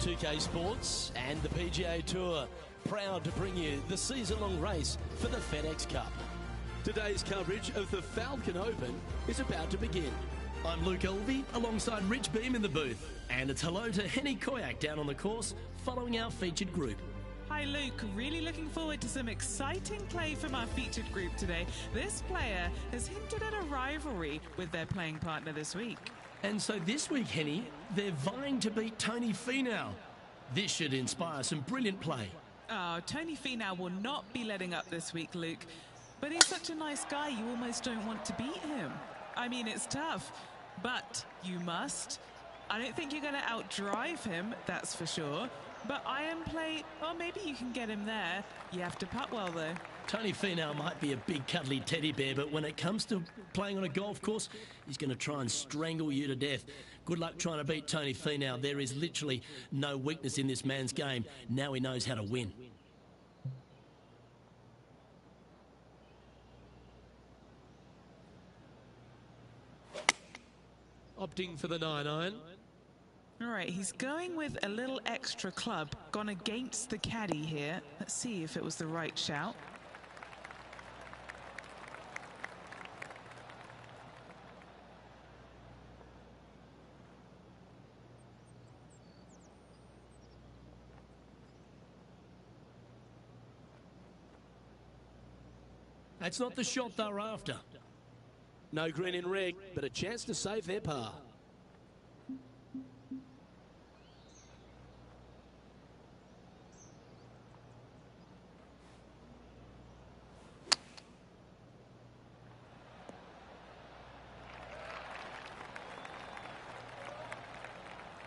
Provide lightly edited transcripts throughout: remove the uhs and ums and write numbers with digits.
2K Sports and the PGA Tour, proud to bring you the season-long race for the FedEx Cup. Today's coverage of the Falcon Open is about to begin. I'm Luke Elvey alongside Rich Beam in the booth, and it's hello to Henny Koyak down on the course following our featured group. Hi Luke, really looking forward to some exciting play from our featured group today. This player has hinted at a rivalry with their playing partner this week. And so this week, Henny, they're vying to beat Tony Finau. This should inspire some brilliant play. Oh, Tony Finau will not be letting up this week, Luke. But he's such a nice guy, you almost don't want to beat him. I mean, it's tough, but you must. I don't think you're going to outdrive him, that's for sure. But iron play, well, maybe you can get him there. You have to putt well, though. Tony Finau might be a big cuddly teddy bear, but when it comes to playing on a golf course, he's going to try and strangle you to death. Good luck trying to beat Tony Finau. There is literally no weakness in this man's game. Now he knows how to win. Opting for the 9-iron. All right, he's going with a little extra club, gone against the caddy here. Let's see if it was the right shout. That's not the shot they're after. No green in red, but a chance to save their par.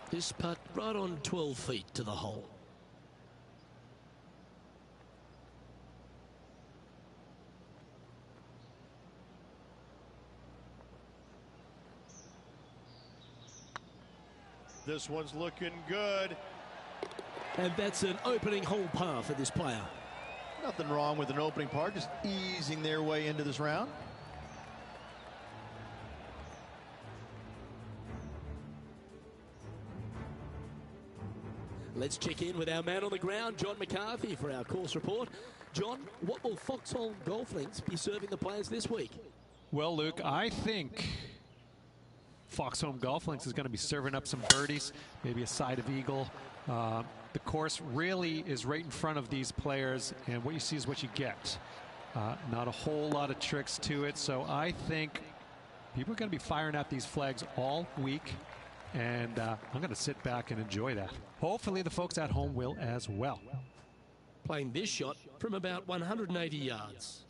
This putt right on 12 feet to the hole. This one's looking good. And that's an opening hole par for this player. Nothing wrong with an opening par, just easing their way into this round. Let's check in with our man on the ground, John McCarthy, for our course report. John, what will Foxhole Golf Links be serving the players this week? Well, Luke, I think Foxhole Golf Links is going to be serving up some birdies, maybe a side of eagle. The course really is right in front of these players, and what you see is what you get. Not a whole lot of tricks to it, so I think people are going to be firing out these flags all week. And I'm going to sit back and enjoy that. Hopefully the folks at home will as well. Playing this shot from about 180 yards.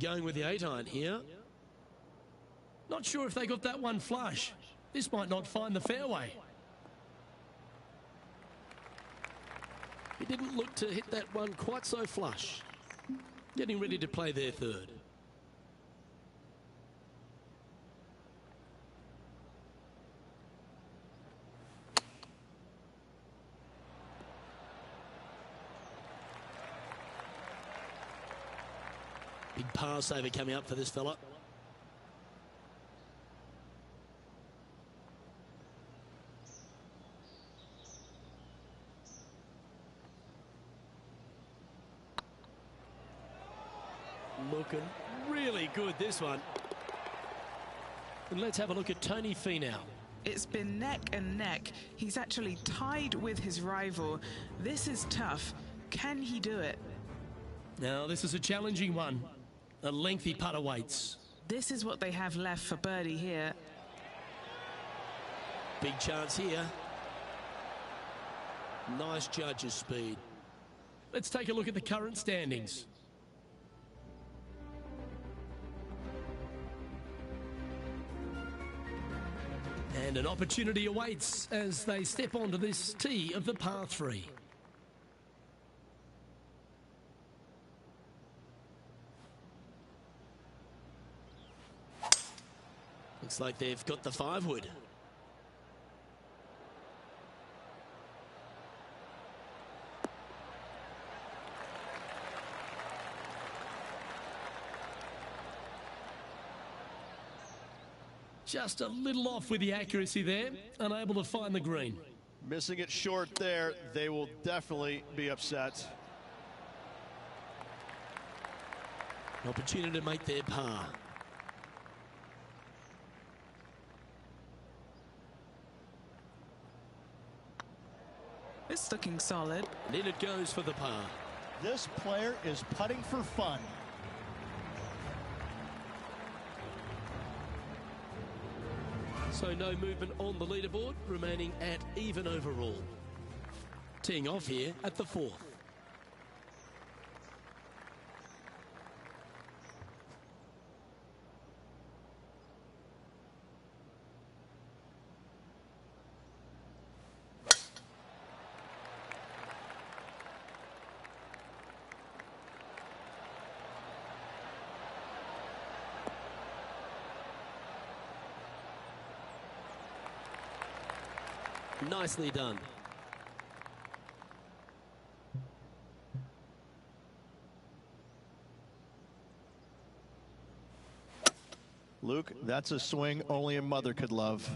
Going with the 8-iron here. Not sure if they got that one flush. This might not find the fairway. He didn't look to hit that one quite so flush. Getting ready to play their third. Big par saver coming up for this fella. Looking really good, this one. And let's have a look at Tony Finau. It's been neck and neck. He's actually tied with his rival. This is tough. Can he do it? Now, this is a challenging one. A lengthy putt awaits. This is what they have left for birdie here. Big chance here. Nice judge's speed. Let's take a look at the current standings. And an opportunity awaits as they step onto this tee of the par 3. Looks like they've got the 5-wood. Just a little off with the accuracy there, unable to find the green. Missing it short there, they will definitely be upset. An opportunity to make their par. It's looking solid. And in it goes for the par. This player is putting for fun. So no movement on the leaderboard, remaining at even overall. Teeing off here at the 4th. Nicely done. Luke, that's a swing only a mother could love.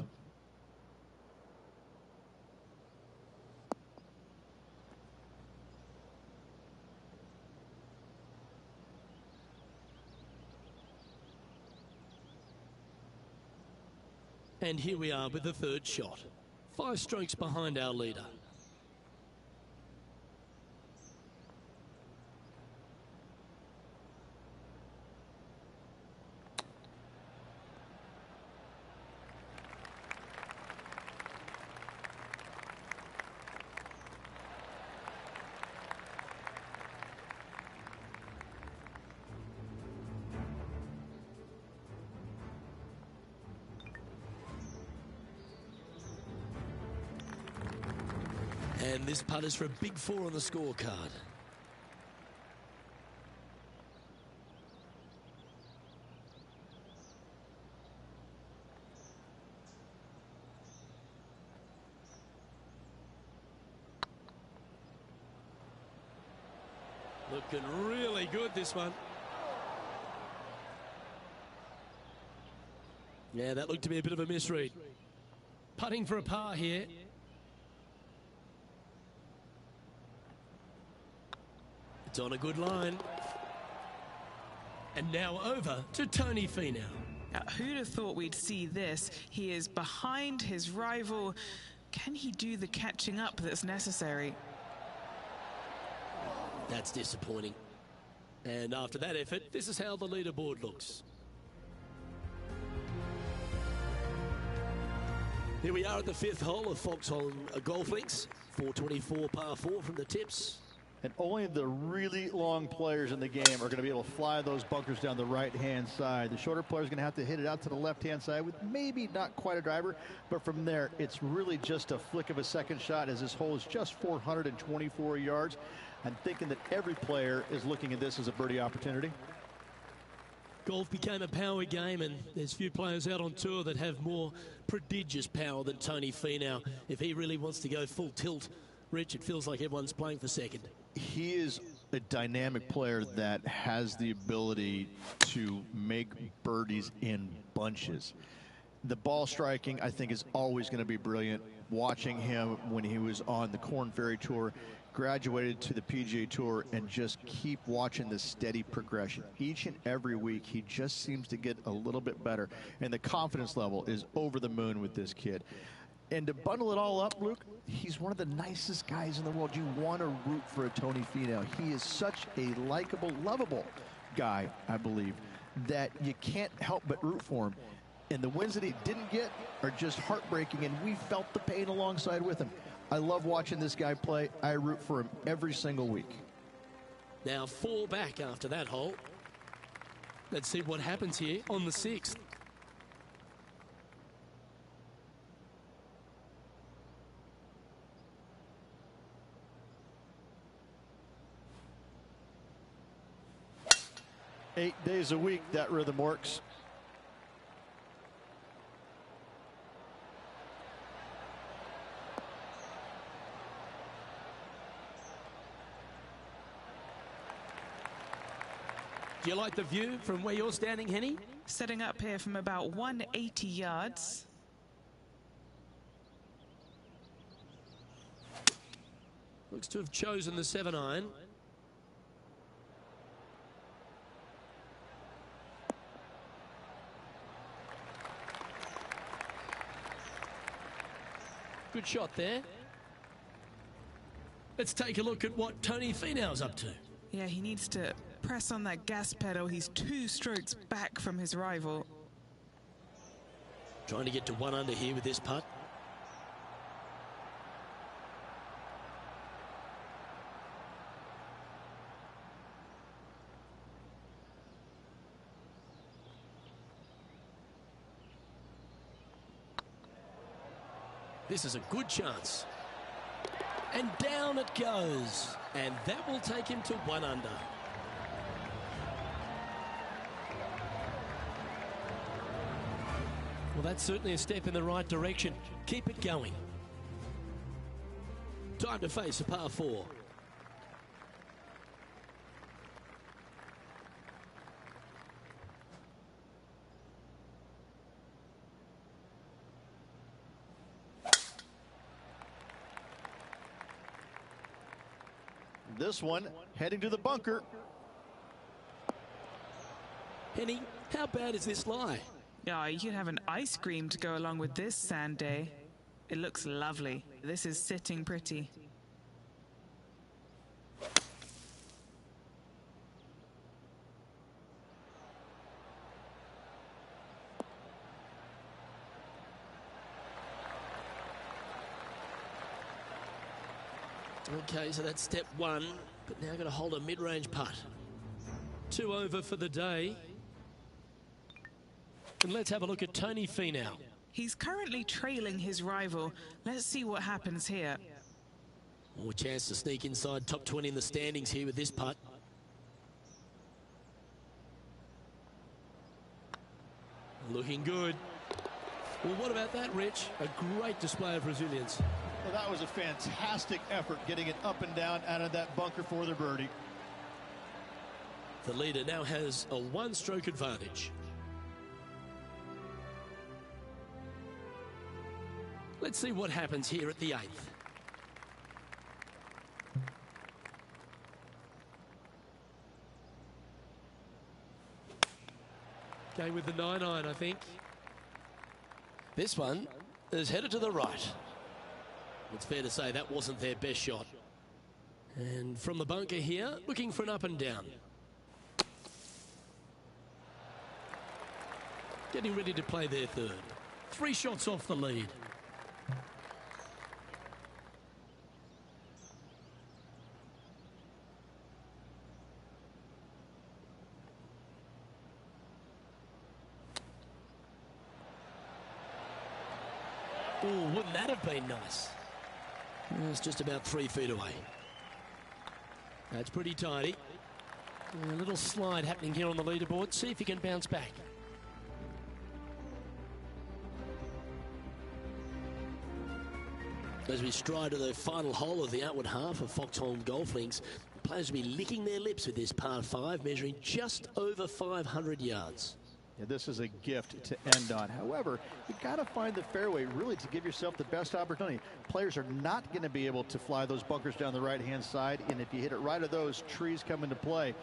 And here we are with the 3rd shot. 5 strokes behind our leader. And this putt is for a big 4 on the scorecard. Looking really good, this one. Yeah, that looked to be a bit of a misread. Putting for a par here. It's on a good line. And now over to Tony Finau. Who'd have thought we'd see this? He is behind his rival. Can he do the catching up that's necessary? That's disappointing. And after that effort, this is how the leaderboard looks. Here we are at the 5th hole of Foxholm Golf Links. 424 par 4 from the tips. And only the really long players in the game are going to be able to fly those bunkers down the right-hand side. The shorter players are going to have to hit it out to the left-hand side with maybe not quite a driver, but from there, it's really just a flick of a second shot, as this hole is just 424 yards. I'm thinking that every player is looking at this as a birdie opportunity. Golf became a power game, and there's few players out on tour that have more prodigious power than Tony Finau. If he really wants to go full tilt, Rich, it feels like everyone's playing for second. He is a dynamic player that has the ability to make birdies in bunches. The ball striking, I think, is always going to be brilliant. Watching him when he was on the Korn Ferry Tour, graduated to the PGA Tour, and just keep watching the steady progression. Each and every week, he just seems to get a little bit better, and the confidence level is over the moon with this kid. And to bundle it all up, Luke, he's one of the nicest guys in the world. You want to root for a Tony Finau. He is such a likable, lovable guy, I believe, that you can't help but root for him. And the wins that he didn't get are just heartbreaking, and we felt the pain alongside with him. I love watching this guy play. I root for him every single week. Now 4 back after that hole. Let's see what happens here on the 6th. Eight days a week, that rhythm works. Do you like the view from where you're standing, Henny? Setting up here from about 180 yards. Looks to have chosen the 7-iron. Good shot there. Let's take a look at what Tony Finau's up to. Yeah, he needs to press on that gas pedal. He's 2 strokes back from his rival. Trying to get to 1 under here with this putt. This is a good chance. And down it goes. And that will take him to 1 under. Well, that's certainly a step in the right direction. Keep it going. Time to face a par 4. This one heading to the bunker. Henny, how bad is this lie? Yeah, you can have an ice cream to go along with this sand day. It looks lovely. This is sitting pretty. Okay, so that's step 1, but now got to hold a mid-range putt. 2 over for the day. And let's have a look at Tony Finau. He's currently trailing his rival. Let's see what happens here. More chance to sneak inside top 20 in the standings here with this putt. Looking good. Well, what about that, Rich? A great display of resilience. Well, that was a fantastic effort getting it up and down out of that bunker for the birdie. The leader now has a 1-stroke advantage. Let's see what happens here at the 8th. Going with the 9-iron, I think. This one is headed to the right. It's fair to say that wasn't their best shot. And from the bunker here, looking for an up and down. Getting ready to play their 3rd. 3 shots off the lead. Oh, wouldn't that have been nice? It's just about 3 feet away. That's pretty tidy. A little slide happening here on the leaderboard. See if he can bounce back. As we stride to the final hole of the outward half of Foxholm Golf Links, players will be licking their lips with this par 5, measuring just over 500 yards. Yeah, this is a gift to end on. However, you've got to find the fairway really to give yourself the best opportunity. Players are not going to be able to fly those bunkers down the right-hand side, and if you hit it right of those, trees come into play.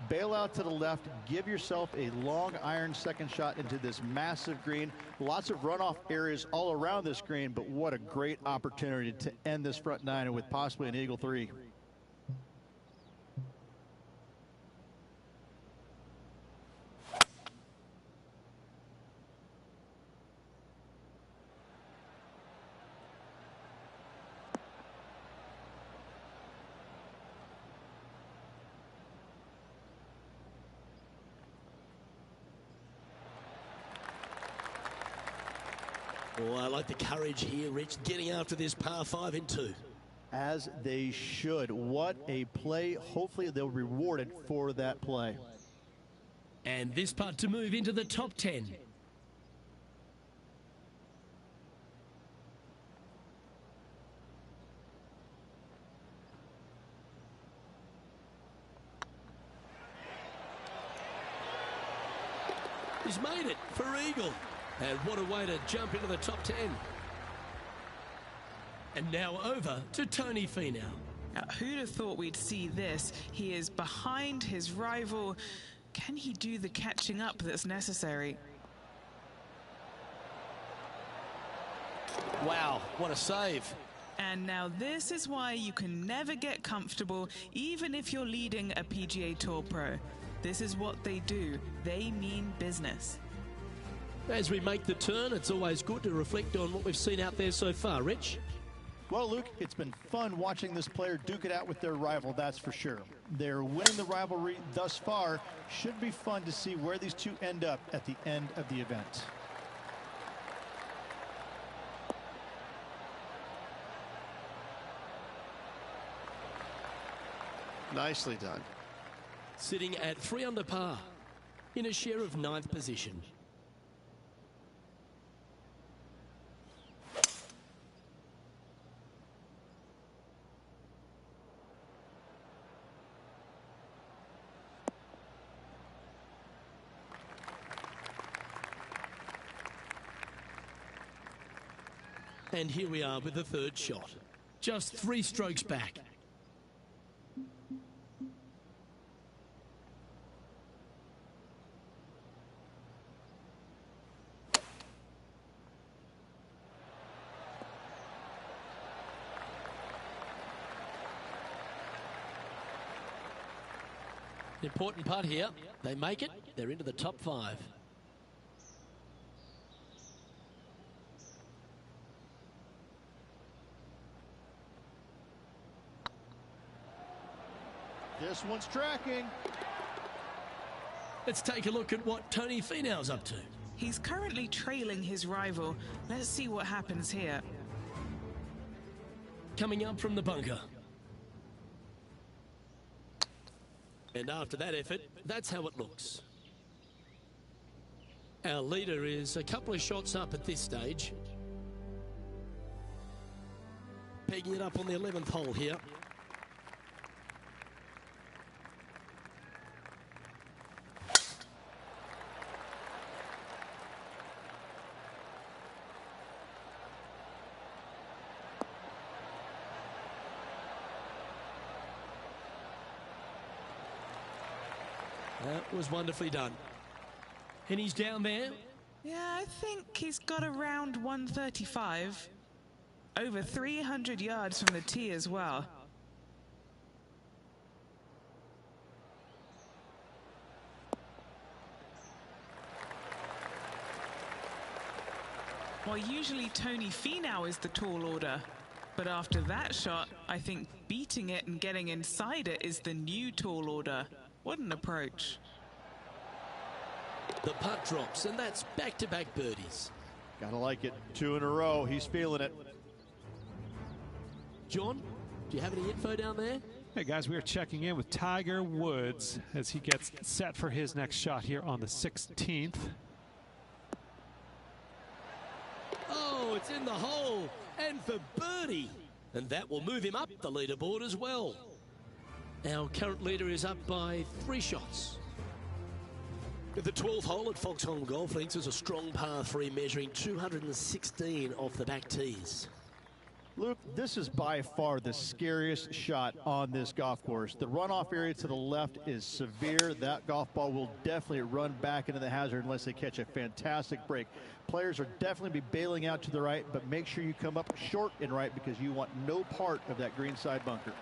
Bail out to the left, give yourself a long iron second shot into this massive green. Lots of runoff areas all around this green, but what a great opportunity to end this front 9 with possibly an eagle 3. Oh, I like the courage here, Rich, getting after this par 5 in 2. As they should. What a play. Hopefully they'll be rewarded for that play. And this putt to move into the top 10. made it for eagle. And what a way to jump into the top 10. And now over to Tony Finau. Who'd have thought we'd see this? He is behind his rival. Can he do the catching up that's necessary? Wow, what a save. And now this is why you can never get comfortable, even if you're leading a PGA Tour pro. This is what they do. They mean business. As we make the turn, it's always good to reflect on what we've seen out there so far. Rich? Well, Luke, it's been fun watching this player duke it out with their rival, that's for sure. They're winning the rivalry thus far. Should be fun to see where these two end up at the end of the event. Nicely done. Sitting at 3 under par in a share of 9th position. And here we are with the third shot. Just 3 strokes back. Important putt here. They make it. They're into the top 5. This one's tracking. Let's take a look at what Tony Finau's up to. He's currently trailing his rival. Let's see what happens here. Coming up from the bunker. And after that effort, that's how it looks. Our leader is a couple of shots up at this stage. Pegging it up on the 11th hole here. That was wonderfully done. And he's down there. Yeah, I think he's got around 135. Over 300 yards from the tee as well. Well, usually Tony Finau is the tall order. But after that shot, I think beating it and getting inside it is the new tall order. What an approach. The putt drops, and that's back-to-back birdies. Gotta like it. 2 in a row. He's feeling it. John, do you have any info down there? Hey guys, we are checking in with Tiger Woods as he gets set for his next shot here on the 16th. Oh, it's in the hole, and for birdie. And that will move him up the leaderboard as well. Our current leader is up by 3 shots. The 12th hole at Foxholm Golf Links is a strong par 3 measuring 216 off the back tees. Luke, this is by far the scariest shot on this golf course. The runoff area to the left is severe. That golf ball will definitely run back into the hazard unless they catch a fantastic break. Players are definitely be bailing out to the right, but make sure you come up short and right because you want no part of that greenside bunker.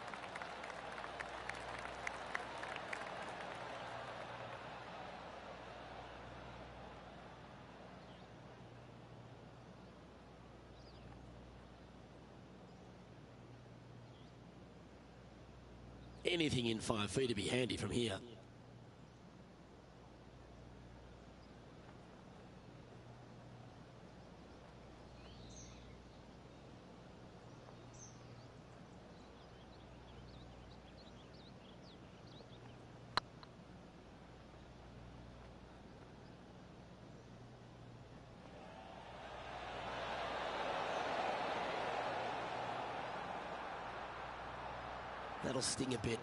Anything in 5 feet to be handy from here. That'll sting a bit.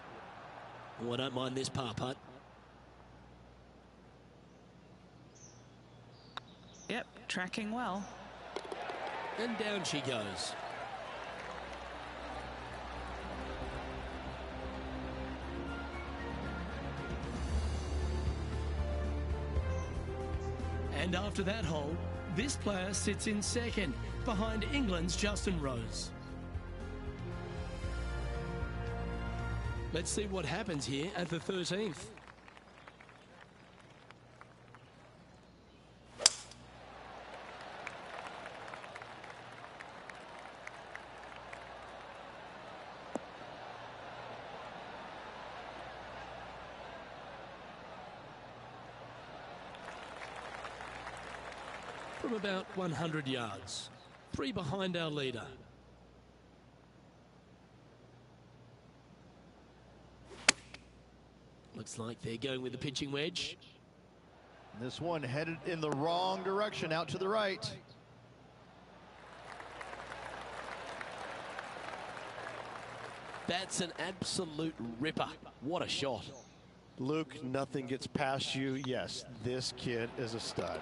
Oh, I don't mind this par putt. Yep, tracking well. And down she goes. And after that hole, this player sits in second, behind England's Justin Rose. Let's see what happens here at the 13th. From about 100 yards, 3 behind our leader. Looks like they're going with the pitching wedge. This one headed in the wrong direction, out to the right. That's an absolute ripper. What a shot. Luke, nothing gets past you. Yes, this kid is a stud.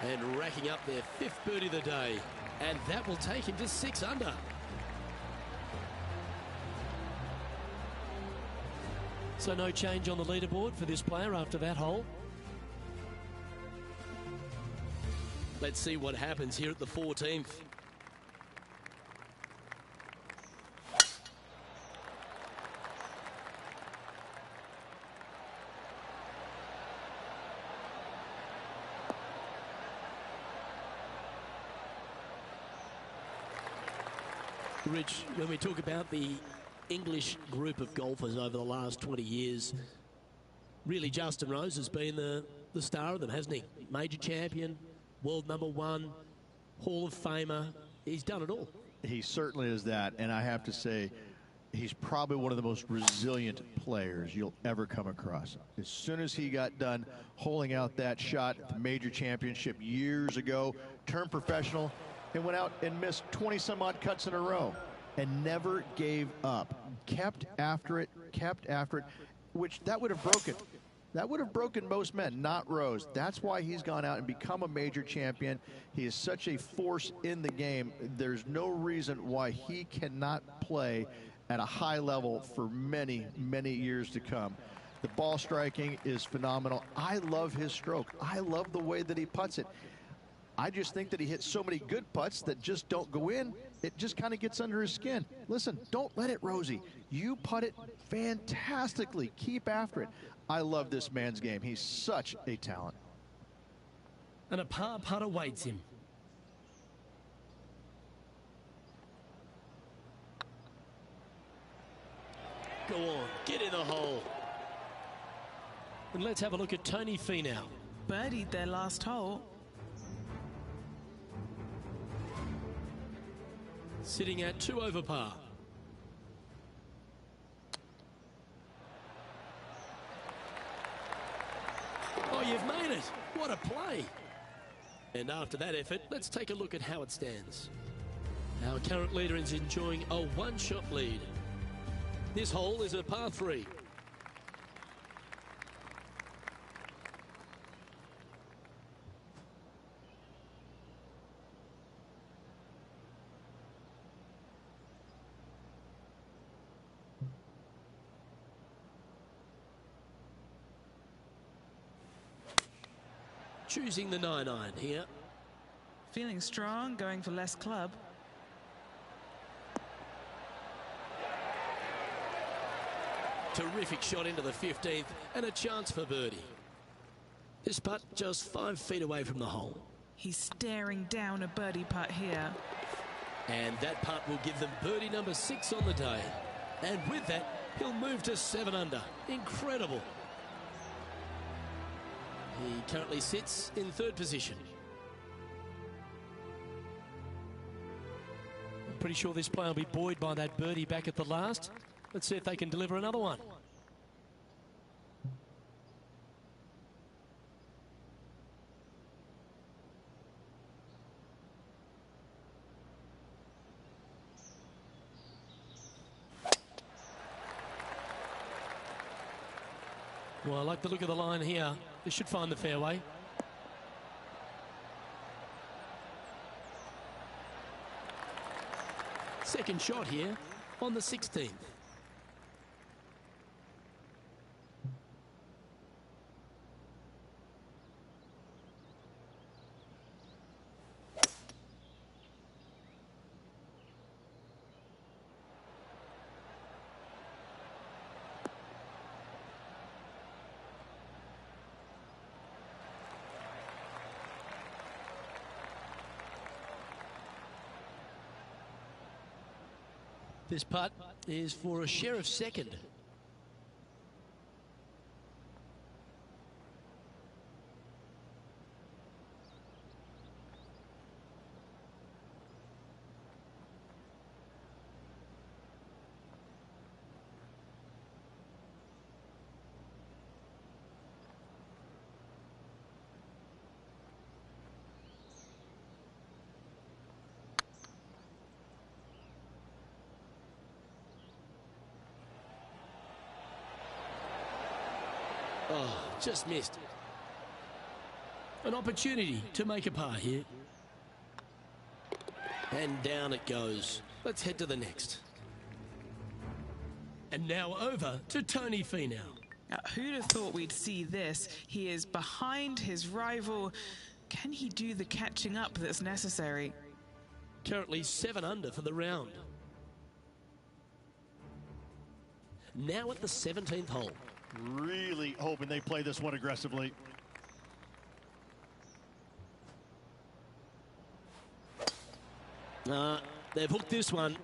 And racking up their 5th birdie of the day. And that will take him to 6 under. So no change on the leaderboard for this player after that hole. Let's see what happens here at the 14th. Rich, when we talk about the English group of golfers over the last 20 years, really Justin Rose has been the star of them, hasn't he? Major champion, world #1, Hall of Famer. He's done it all. He certainly is that, and I have to say, he's probably one of the most resilient players you'll ever come across. As soon as he got done holing out that shot at the major championship years ago, turned professional, and went out and missed 20-some-odd cuts in a row and never gave up. Kept after it, which that would have broken. That would have broken most men, not Rose. That's why he's gone out and become a major champion. He is such a force in the game. There's no reason why he cannot play at a high level for many, many years to come. The ball striking is phenomenal. I love his stroke. I love the way that he putts it. I just think that he hits so many good putts that just don't go in. It just kind of gets under his skin. Listen, don't let it, Rosie. You putt it fantastically. Keep after it. I love this man's game. He's such a talent. And a par putt awaits him. Go on, get in the hole. And let's have a look at Tony Finau. Birdied their last hole. Sitting at 2 over par. Oh, you've made it. What a play. And after that effort, let's take a look at how it stands. Our current leader is enjoying a 1-shot lead. This hole is a par 3. Choosing the 9-iron here. Feeling strong, going for less club. Terrific shot into the 15th and a chance for birdie. This putt just 5 feet away from the hole. He's staring down a birdie putt here. And that putt will give them birdie number 6 on the day. And with that, he'll move to 7 under. Incredible. He currently sits in 3rd position. I'm pretty sure this player will be buoyed by that birdie back at the last. Let's see if they can deliver another one. Well, I like the look of the line here. This should find the fairway. Second shot here on the 16th. This putt is for a share of second. Oh, just missed. An opportunity to make a par here. And down it goes. Let's head to the next. And now over to Tony Finau. Who'd have thought we'd see this? He is behind his rival. Can he do the catching up that's necessary? Currently 7 under for the round. Now at the 17th hole. Really hoping they play this one aggressively. They've hooked this one.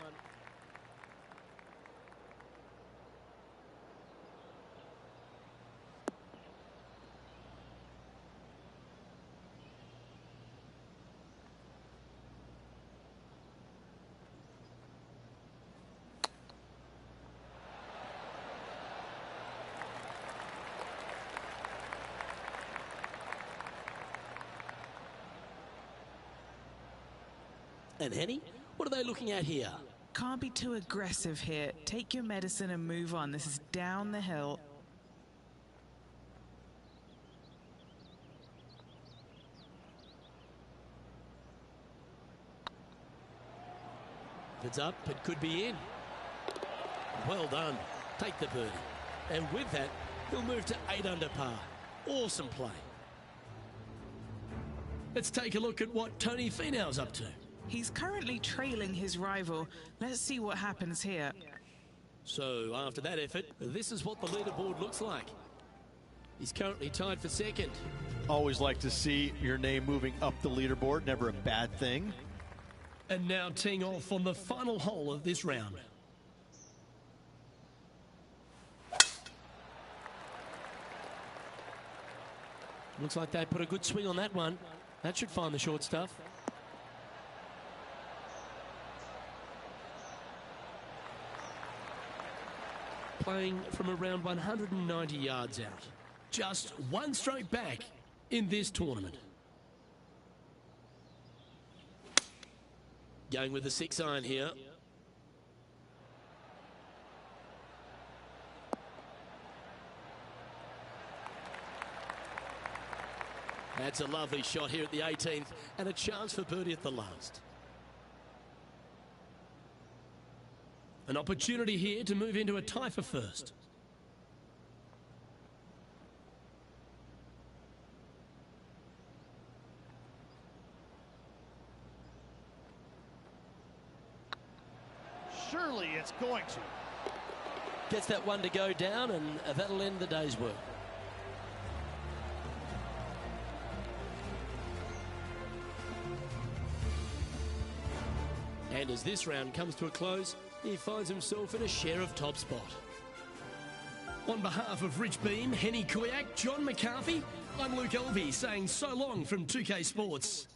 And Henny, what are they looking at here? Can't be too aggressive here. Take your medicine and move on. This is down the hill. If it's up, it could be in. Well done. Take the birdie. And with that, he'll move to 8 under par. Awesome play. Let's take a look at what Tony Finau's up to. He's currently trailing his rival. Let's see what happens here. So after that effort, this is what the leaderboard looks like. He's currently tied for second. Always like to see your name moving up the leaderboard. Never a bad thing. And now teeing off on the final hole of this round. Looks like they put a good swing on that one. That should find the short stuff. Playing from around 190 yards out. Just one stroke back in this tournament. Going with the 6-iron here. That's a lovely shot here at the 18th and a chance for birdie at the last. An opportunity here to move into a tie for first. Surely it's going to. Gets that one to go down, and that'll end the day's work. And as this round comes to a close, he finds himself in a share of top spot. On behalf of Rich Beam, Henny Kuyak, John McCarthy, I'm Luke Elvey saying so long from 2K Sports.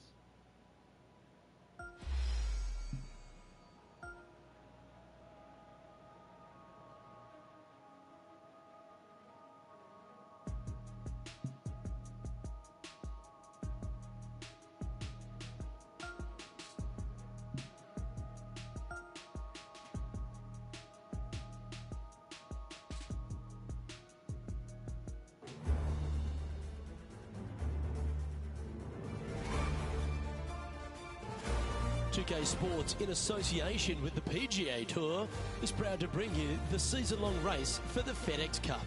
2K Sports, in association with the PGA Tour, is proud to bring you the season-long race for the FedEx Cup.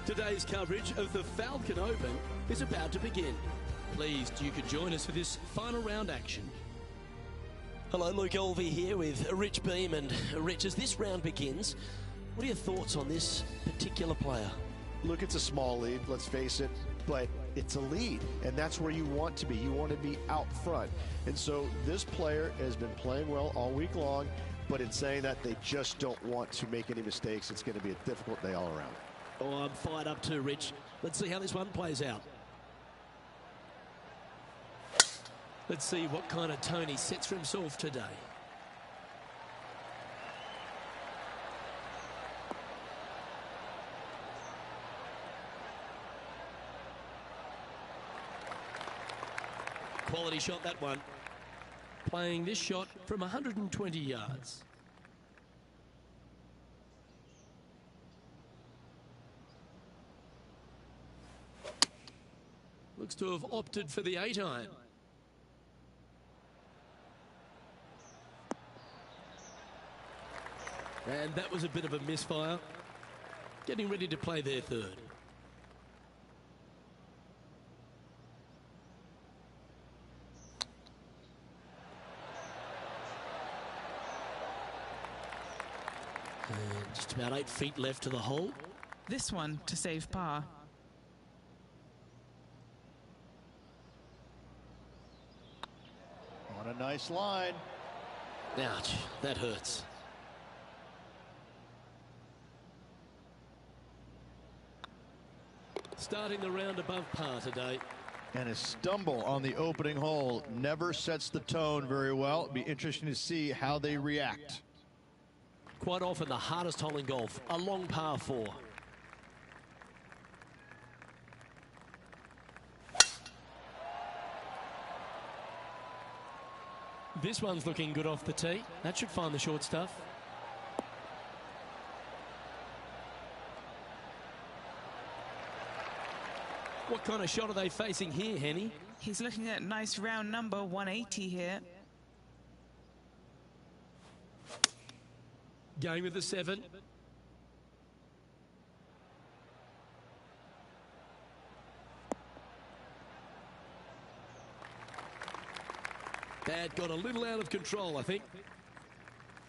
Today's coverage of the Falcon Open is about to begin. Pleased you could join us for this final round action. Hello, Luke Elvey here with Rich Beam. And Rich, as this round begins, what are your thoughts on this particular player? Look, it's a small lead, let's face it, but it's a lead, and that's where you want to be. You want to be out front. And so this player has been playing well all week long, but in saying that, they just don't want to make any mistakes. It's going to be a difficult day all around. Oh, I'm fired up too, Rich. Let's see how this one plays out. Let's see what kind of tone he sets for himself today. Quality shot, that one. Playing this shot from 120 yards. Looks to have opted for the 8-iron. And that was a bit of a misfire. Getting ready to play their third. And just about 8 feet left to the hole. This one to save par. What a nice line. Ouch, that hurts. Starting the round above par today. And a stumble on the opening hole never sets the tone very well. It'll be interesting to see how they react. Quite often the hardest hole in golf, a long par 4. This one's looking good off the tee. That should find the short stuff. What kind of shot are they facing here, Henny? He's looking at nice round number 180 here. Going with the 7. That got a little out of control, I think.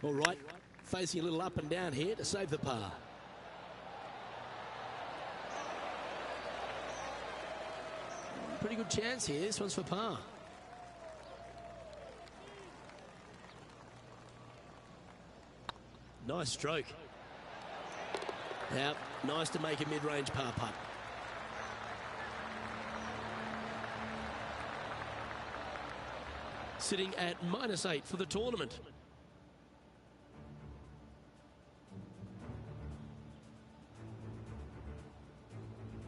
All right, facing a little up and down here to save the par. Pretty good chance here. This one's for par. Nice stroke. Now, nice to make a mid-range par putt. Sitting at -8 for the tournament.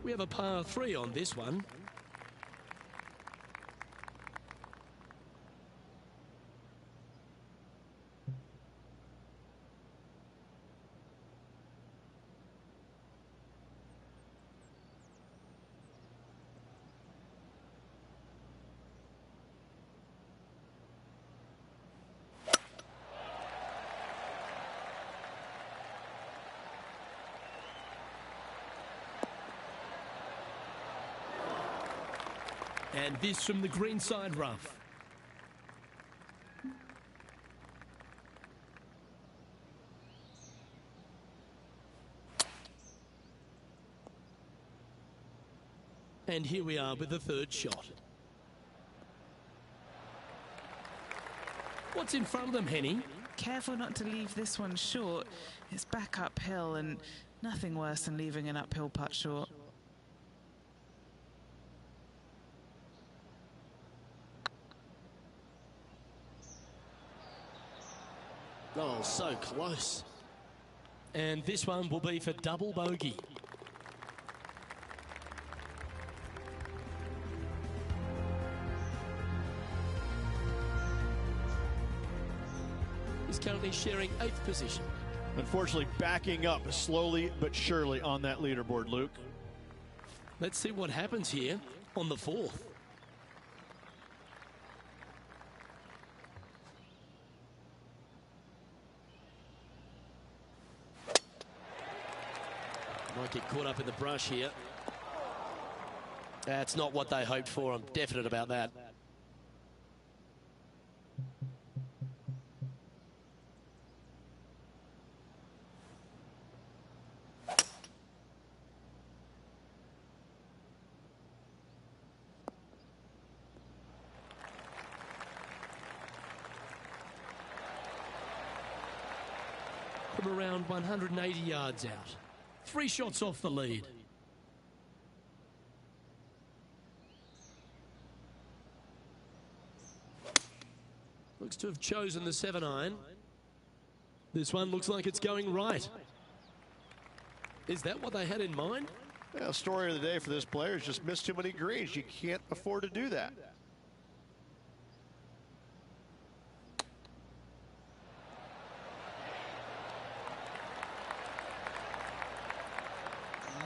We have a par 3 on this one. And this from the greenside rough. And here we are with the third shot. What's in front of them, Henny? Careful not to leave this one short. It's back uphill, and nothing worse than leaving an uphill putt short. Oh, so close. And this one will be for double bogey. He's currently sharing 8th position. Unfortunately, backing up slowly but surely on that leaderboard, Luke. Let's see what happens here on the 4th. Might get caught up in the brush here. That's not what they hoped for. I'm definite about that. From around 180 yards out. 3 shots off the lead. Looks to have chosen the 7-iron. This one looks like it's going right. Is that what they had in mind? Well, story of the day for this player is just missed too many greens. You can't afford to do that.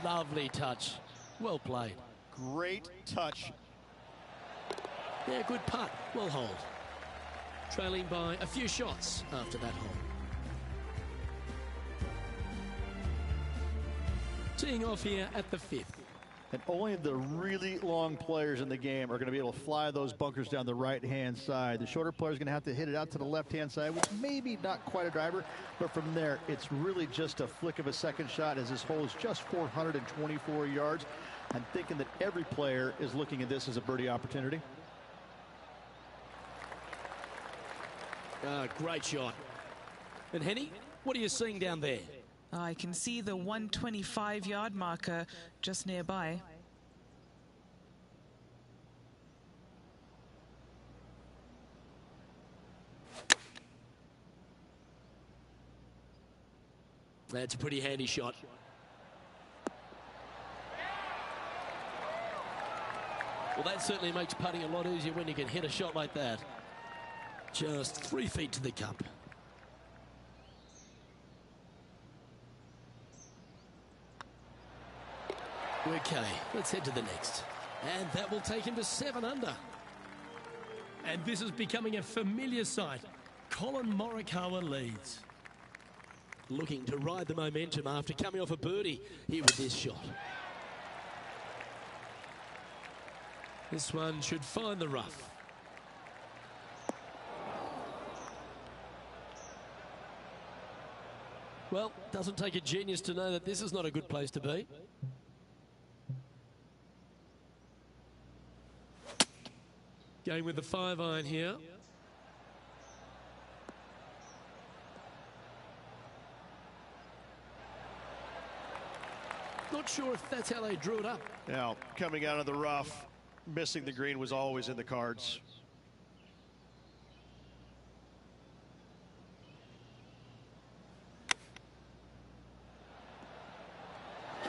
Lovely touch. Well played. Great touch. Yeah, good putt. Well holed. Trailing by a few shots after that hole. Teeing off here at the 5th. And only the really long players in the game are going to be able to fly those bunkers down the right-hand side. The shorter players are going to have to hit it out to the left-hand side, which maybe not quite a driver, but from there, it's really just a flick of a second shot as this hole is just 424 yards. I'm thinking that every player is looking at this as a birdie opportunity. Great shot. And Henny, what are you seeing down there? I can see the 125-yard marker just nearby. That's a pretty handy shot. Well, that certainly makes putting a lot easier when you can hit a shot like that. Just 3 feet to the cup. Okay, let's head to the next. And that will take him to 7 under. And this is becoming a familiar sight. Colin Morikawa leads. Looking to ride the momentum after coming off a birdie here with this shot. This one should find the rough. Well, doesn't take a genius to know that this is not a good place to be. Going with the 5-iron here. Not sure if that's how they drew it up. Now, coming out of the rough, missing the green was always in the cards.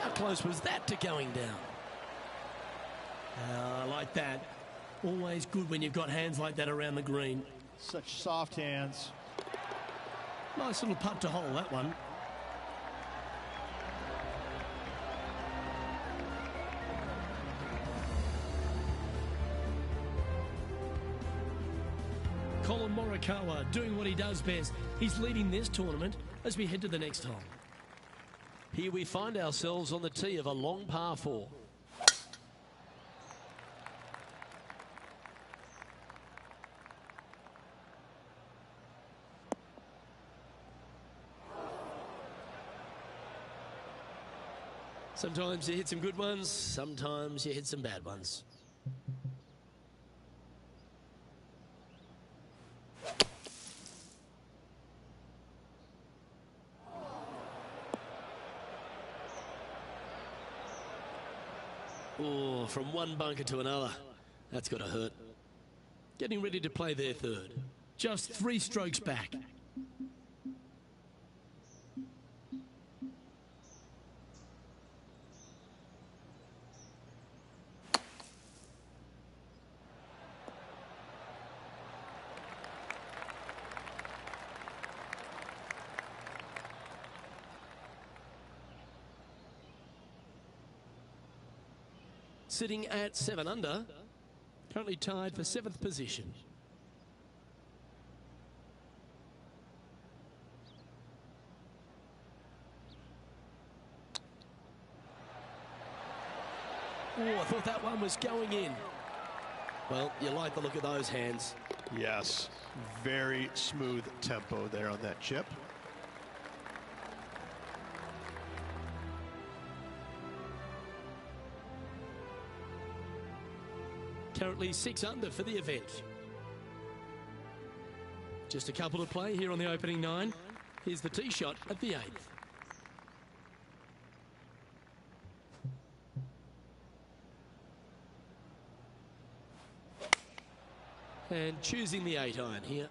How close was that to going down? I like that. Always good when you've got hands like that around the green. Such soft hands. Nice little putt to hole, that one. Colin Morikawa doing what he does best. He's leading this tournament as we head to the next hole. Here we find ourselves on the tee of a long par 4. Sometimes you hit some good ones, sometimes you hit some bad ones. Oh, from one bunker to another. That's got to hurt. Getting ready to play their 3rd. Just 3 strokes back. Sitting at 7 under, currently tied for 7th position. Oh, I thought that one was going in. Well, you like the look of those hands. Yes, very smooth tempo there on that chip. Currently 6 under for the event. Just a couple to play here on the opening 9. Here's the tee shot at the 8th. And choosing the 8-iron here.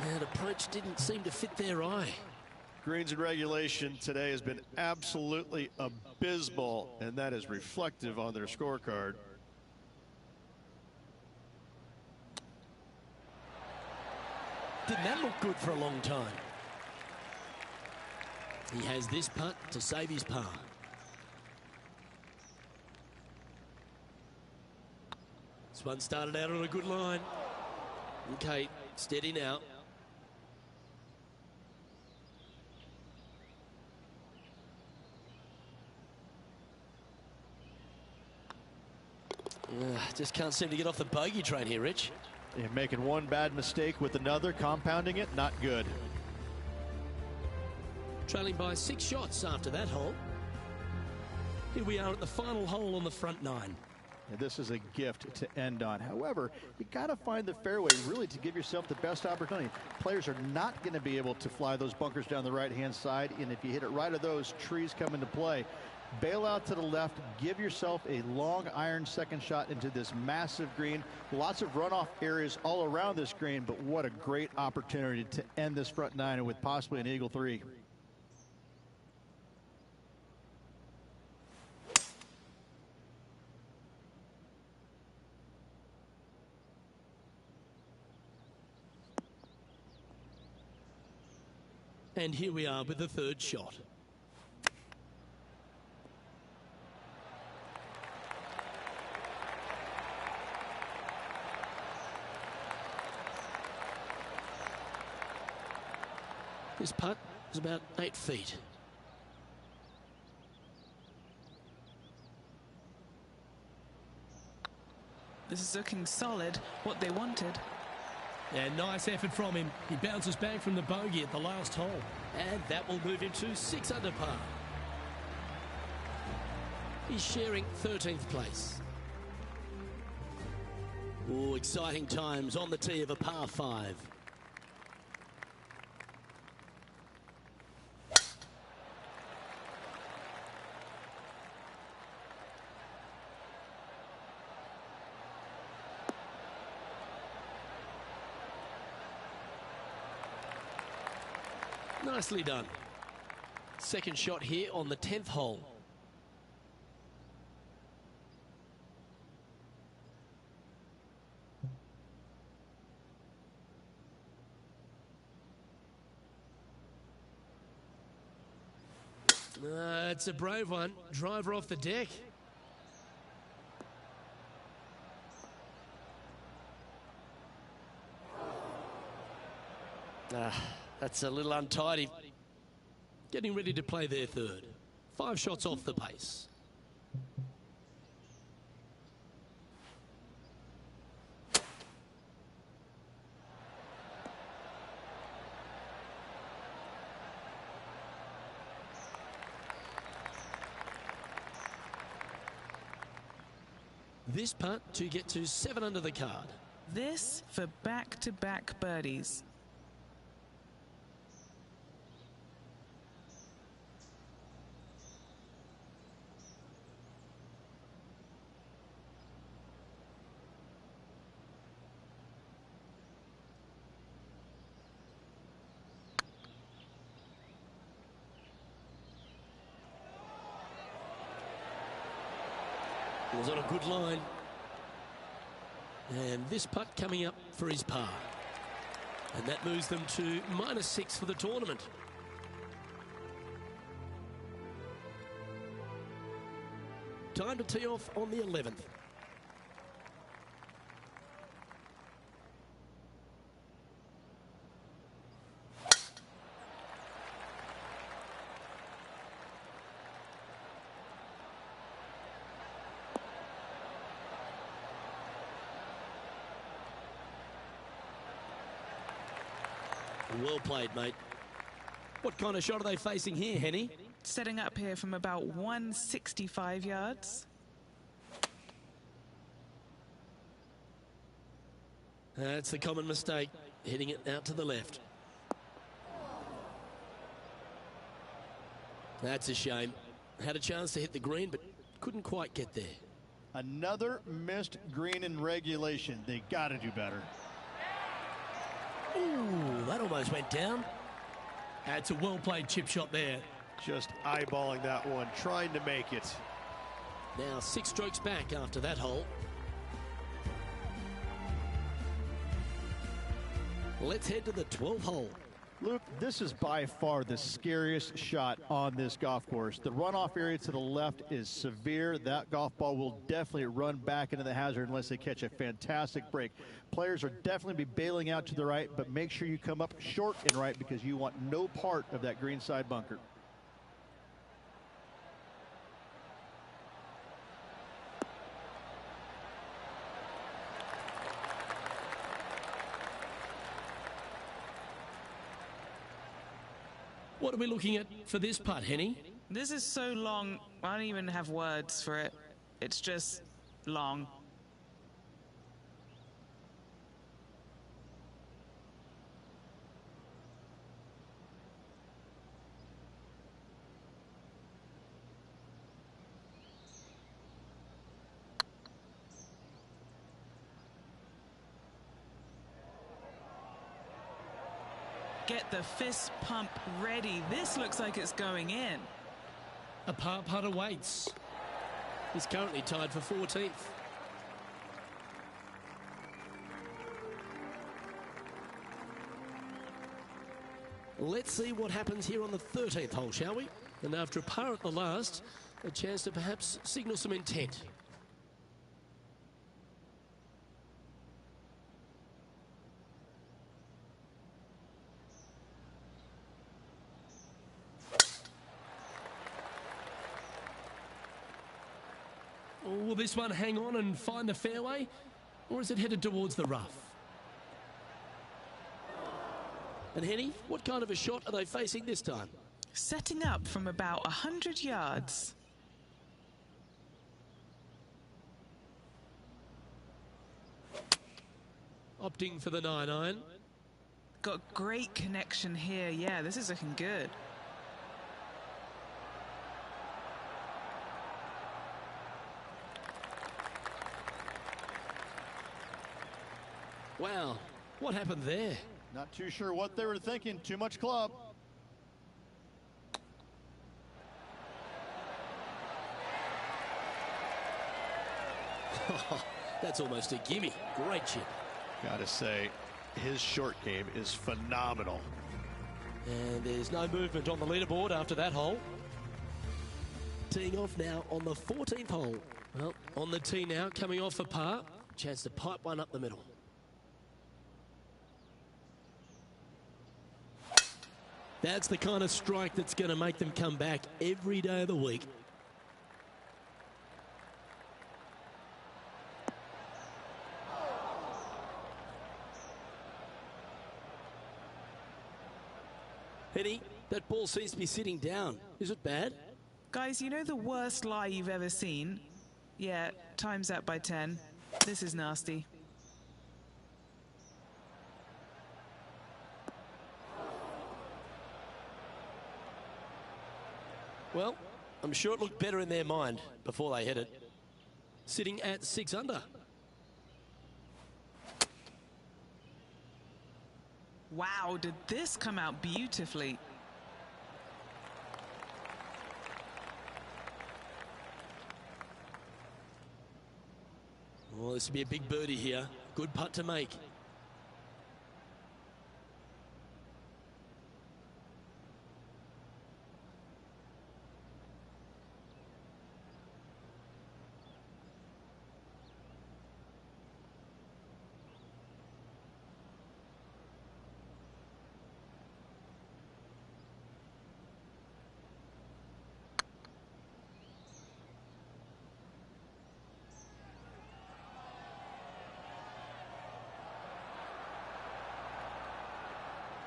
That approach didn't seem to fit their eye. Greens and regulation today has been absolutely abysmal, and that is reflective on their scorecard. Didn't that look good for a long time? He has this putt to save his par. This one started out on a good line. Okay, steady now. Just can't seem to get off the bogey train here, Rich. You're making one bad mistake with another, compounding it, not good. Trailing by 6 shots after that hole. Here we are at the final hole on the front 9. And this is a gift to end on. However, you got to find the fairway really to give yourself the best opportunity. Players are not going to be able to fly those bunkers down the right-hand side, and if you hit it right of those trees come into play, bail out to the left, give yourself a long iron second shot into this massive green. Lots of runoff areas all around this green, but what a great opportunity to end this front 9 with possibly an eagle 3. And here we are with the 3rd shot. This putt is about 8 feet. This is looking solid, what they wanted. And nice effort from him. He bounces back from the bogey at the last hole. And that will move him to 6 under par. He's sharing 13th place. Oh, exciting times on the tee of a par 5. Nicely done. Second shot here on the 10th hole. It's a brave one. Driver off the deck. That's a little untidy. Getting ready to play their 3rd. 5 shots off the pace. This putt to get to 7 under the card. This for back-to-back birdies. He was on a good line. And this putt coming up for his par. And that moves them to -6 for the tournament. Time to tee off on the 11th. Well played, mate. What kind of shot are they facing here, Henny? Setting up here from about 165 yards. That's the common mistake, hitting it out to the left. That's a shame. Had a chance to hit the green, but couldn't quite get there. Another missed green in regulation. They got to do better. Ooh, that almost went down. That's a well-played chip shot there. Just eyeballing that one, trying to make it. Now 6 strokes back after that hole. Let's head to the 12th hole. Luke, this is by far the scariest shot on this golf course. The runoff area to the left is severe. That golf ball will definitely run back into the hazard unless they catch a fantastic break. Players are definitely be bailing out to the right, but make sure you come up short and right because you want no part of that greenside bunker. What are we looking at for this putt, Henny? This is so long, I don't even have words for it. It's just long. Get the fist pump ready. This looks like it's going in. A par putt awaits. He's currently tied for 14th. Let's see what happens here on the 13th hole, shall we? And after a par at the last, a chance to perhaps signal some intent. Will this one hang on and find the fairway, or is it headed towards the rough? And Henny, what kind of a shot are they facing this time? Setting up from about 100 yards. Opting for the 9-iron. Got great connection here. Yeah, this is looking good. Wow, what happened there? Not too sure what they were thinking. Too much club. That's almost a gimme. Great chip. Gotta say, his short game is phenomenal. And there's no movement on the leaderboard after that hole. Teeing off now on the 14th hole. Well, on the tee now, coming off for par. Chance to pipe one up the middle. That's the kind of strike that's going to make them come back every day of the week. Henny, that ball seems to be sitting down. Is it bad? Guys, you know the worst lie you've ever seen? Yeah, time's that by 10. This is nasty. Well, I'm sure it looked better in their mind before they hit it. Sitting at 6 under. Wow, did this come out beautifully? Well, this will be a big birdie here. Good putt to make.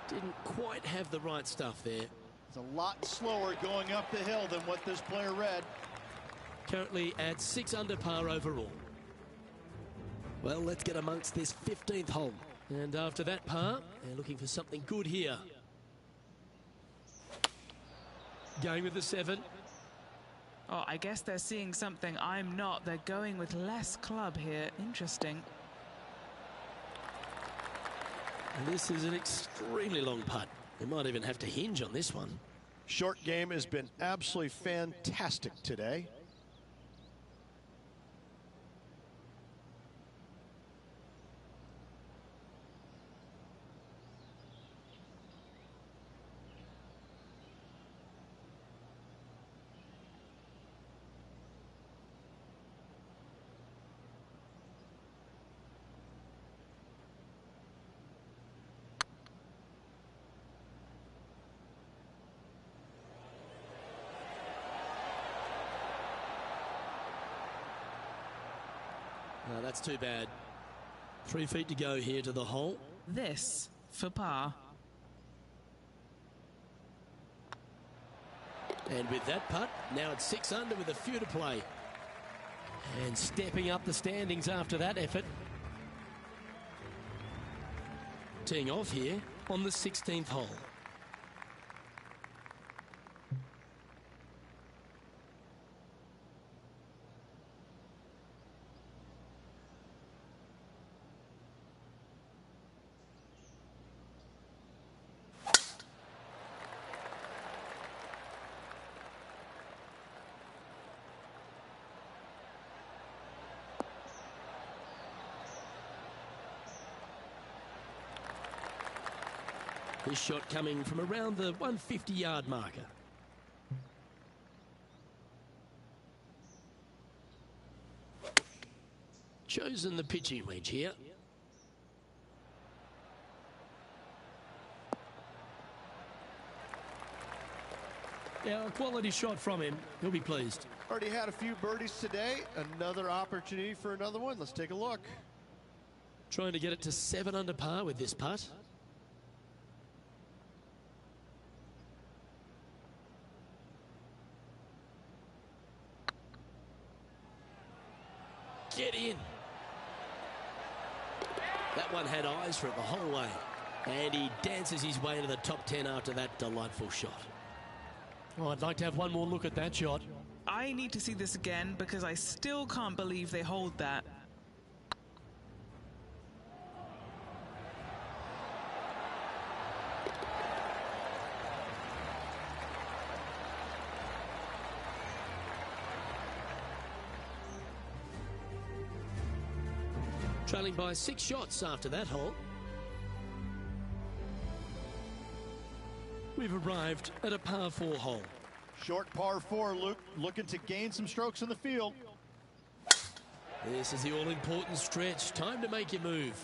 Didn't quite have the right stuff there. It's a lot slower going up the hill than what this player read. Currently at 6 under par overall. Well, let's get amongst this 15th hole. And after that par, they're looking for something good here. Going with the 7. Oh, I guess they're seeing something I'm not. They're going with less club here. Interesting. And this is an extremely long putt. They might even have to hinge on this one. Short game has been absolutely fantastic today. No, that's too bad. 3 feet to go here to the hole. This for par. And with that putt, now it's 6 under with a few to play. And stepping up the standings after that effort. Teeing off here on the 16th hole. This shot coming from around the 150-yard marker. Chosen the pitching wedge here. Yeah, a quality shot from him. He'll be pleased. Already had a few birdies today. Another opportunity for another one. Let's take a look. Trying to get it to 7 under par with this putt. Get in. That one had eyes for it the whole way. And he dances his way into the top 10 after that delightful shot. Oh, I'd like to have one more look at that shot. I need to see this again because I still can't believe they hold that. Trailing by 6 shots after that hole. We've arrived at a par 4 hole. Short par 4, Luke, looking to gain some strokes in the field. This is the all-important stretch. Time to make your move.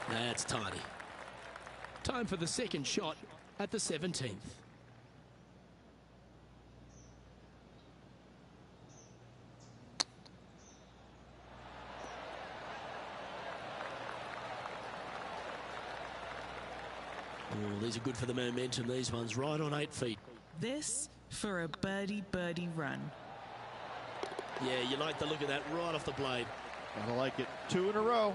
That's tidy. Time for the second shot at the 17th. Oh, these are good for the momentum, these ones, right on 8 feet. This for a birdie run. Yeah, you like the look of that right off the blade. I like it. 2 in a row.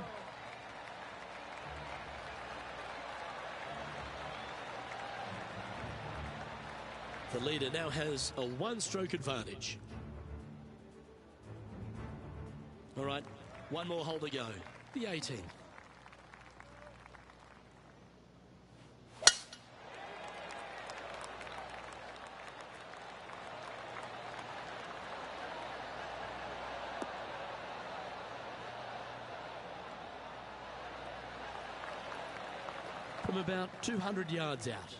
The leader now has a 1-stroke advantage. All right, one more hole to go. The 18th. From about 200 yards out.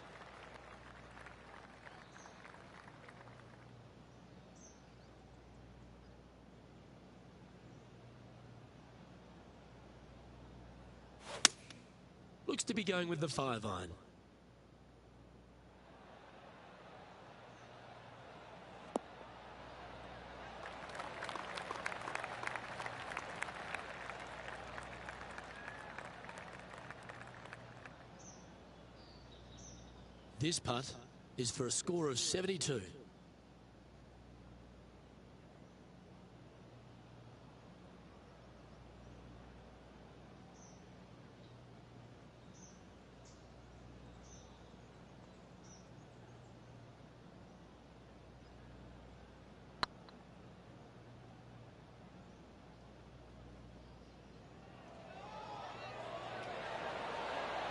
Looks to be going with the 5-iron. This putt is for a score of 72.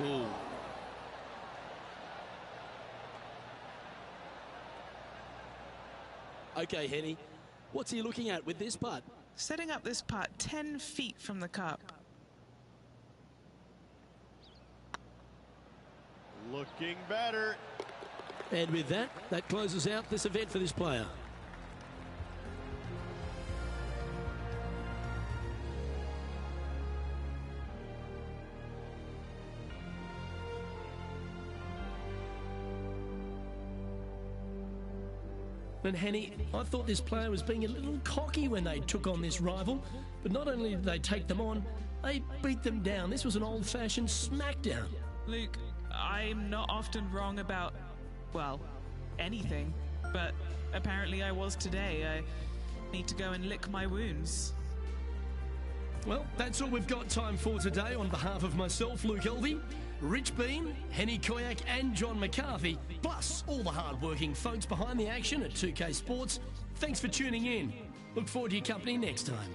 Ooh. Okay, Henny, what's he looking at with this putt? Setting up this putt 10 feet from the cup. Looking better. And with that, that closes out this event for this player. And Henny, I thought this player was being a little cocky when they took on this rival, but not only did they take them on, they beat them down. This was an old-fashioned smackdown. Luke, I'm not often wrong about, well, anything, but apparently I was today. I need to go and lick my wounds. Well, that's all we've got time for today. On behalf of myself, Luke Elvey, Rich Bean, Henny Koyak and John McCarthy, plus all the hard-working folks behind the action at 2K Sports, thanks for tuning in. Look forward to your company next time.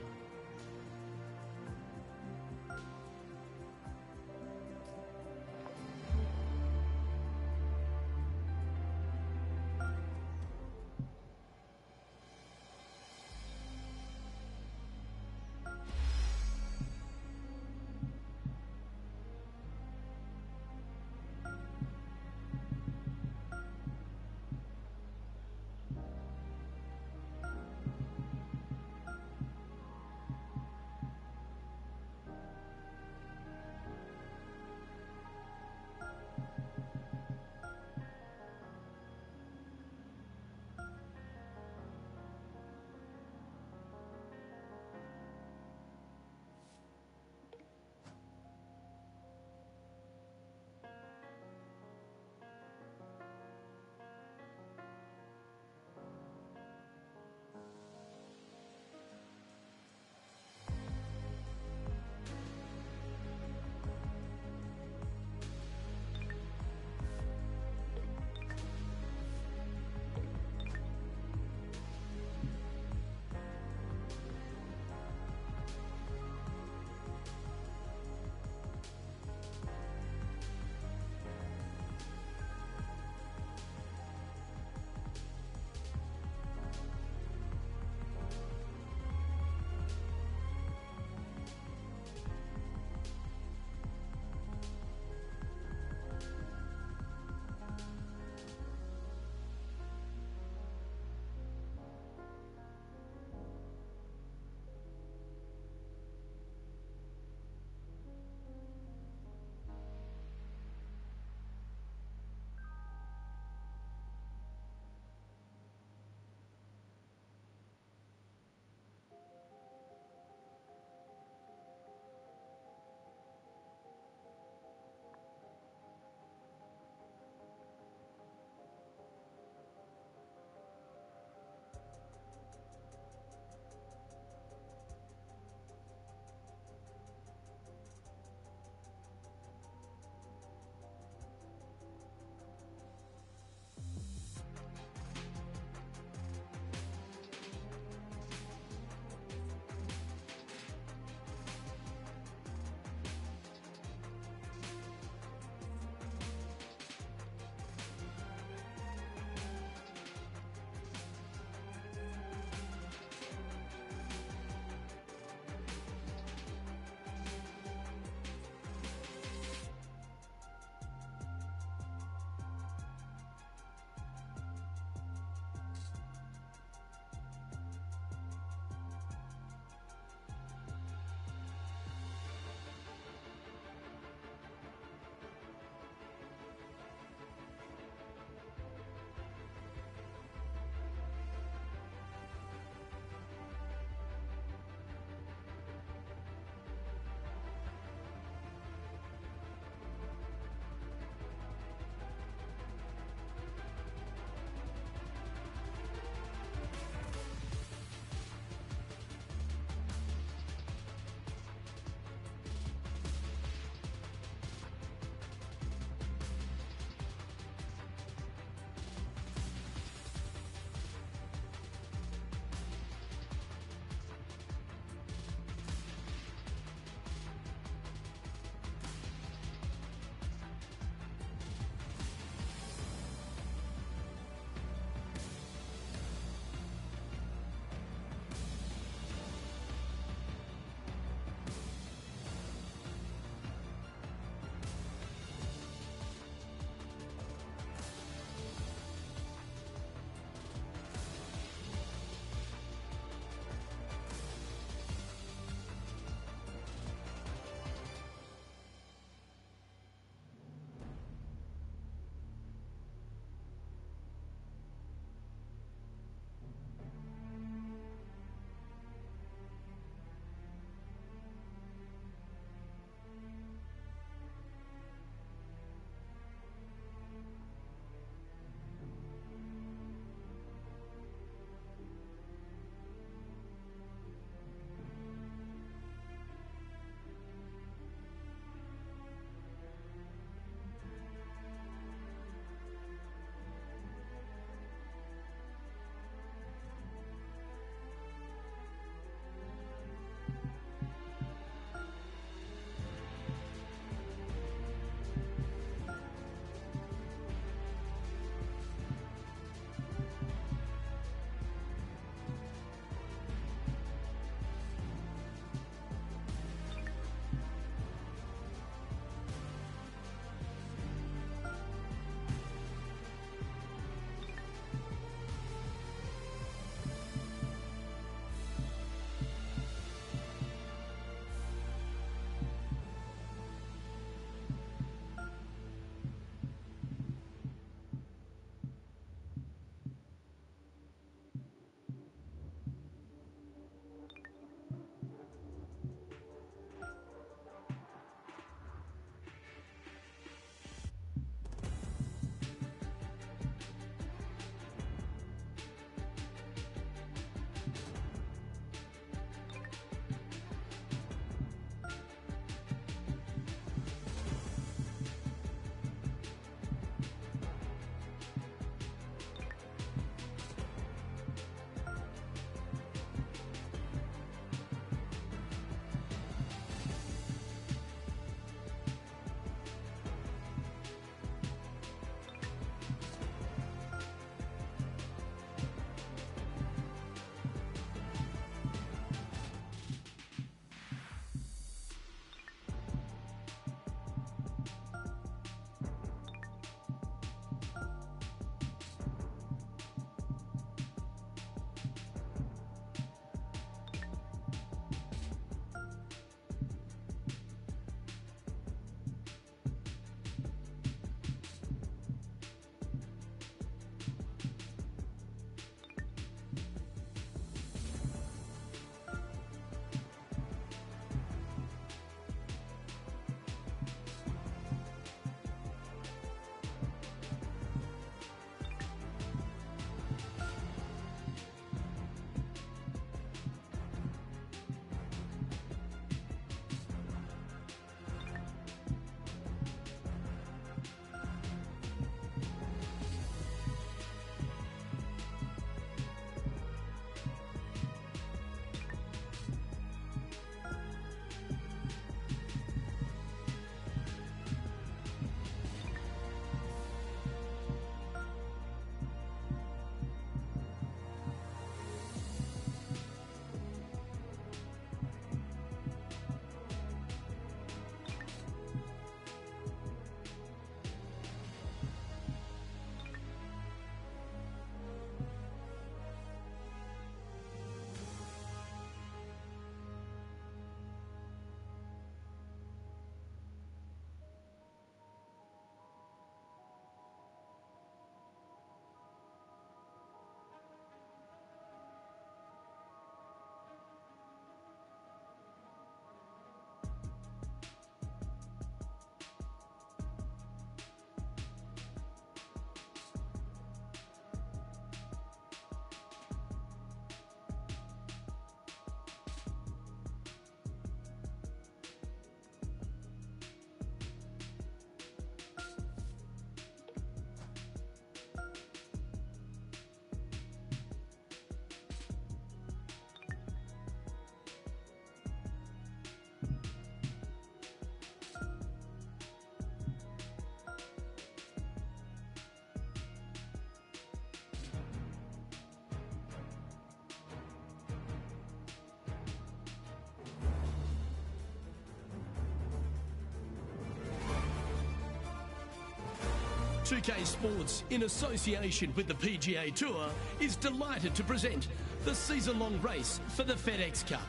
2K Sports, in association with the PGA Tour, is delighted to present the season-long race for the FedEx Cup.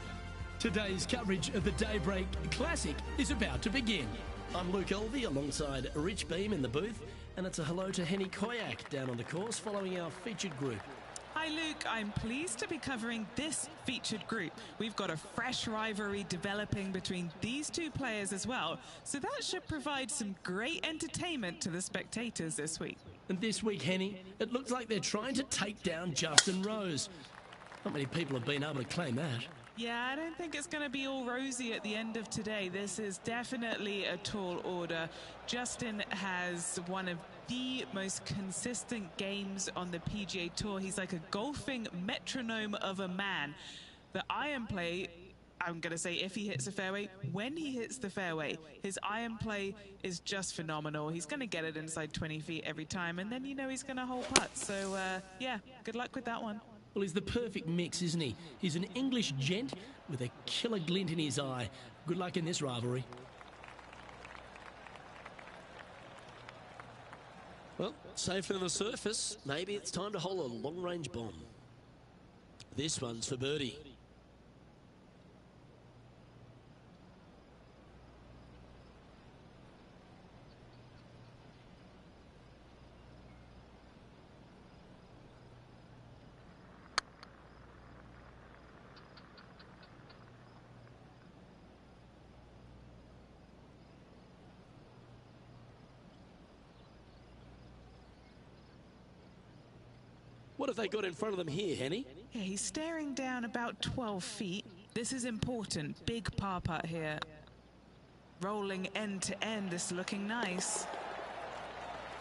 Today's coverage of the Daybreak Classic is about to begin. I'm Luke Elvey alongside Rich Beam in the booth, and it's a hello to Henny Koyak down on the course following our featured group. Hi Luke, I'm pleased to be covering this featured group. We've got a fresh rivalry developing between these two players as well, so that should provide some great entertainment to the spectators this week. And this week, Henny, it looks like they're trying to take down Justin Rose. Not many people have been able to claim that. Yeah, I don't think it's going to be all rosy at the end of today. This is definitely a tall order. Justin has one of the most consistent games on the PGA Tour. He's like a golfing metronome of a man. The iron play, I'm going to say if he hits the fairway, when he hits the fairway, his iron play is just phenomenal. He's going to get it inside 20 feet every time, and then you know he's going to hole putt. So, yeah, good luck with that one. Well, he's the perfect mix, isn't he? He's an English gent with a killer glint in his eye. Good luck in this rivalry. Well, safer than the surface. Maybe it's time to hole a long-range bomb. This one's for birdie. What have they got in front of them here, Henny? Yeah, he's staring down about 12 feet. This is important. Big par putt here. Rolling end to end. This is looking nice.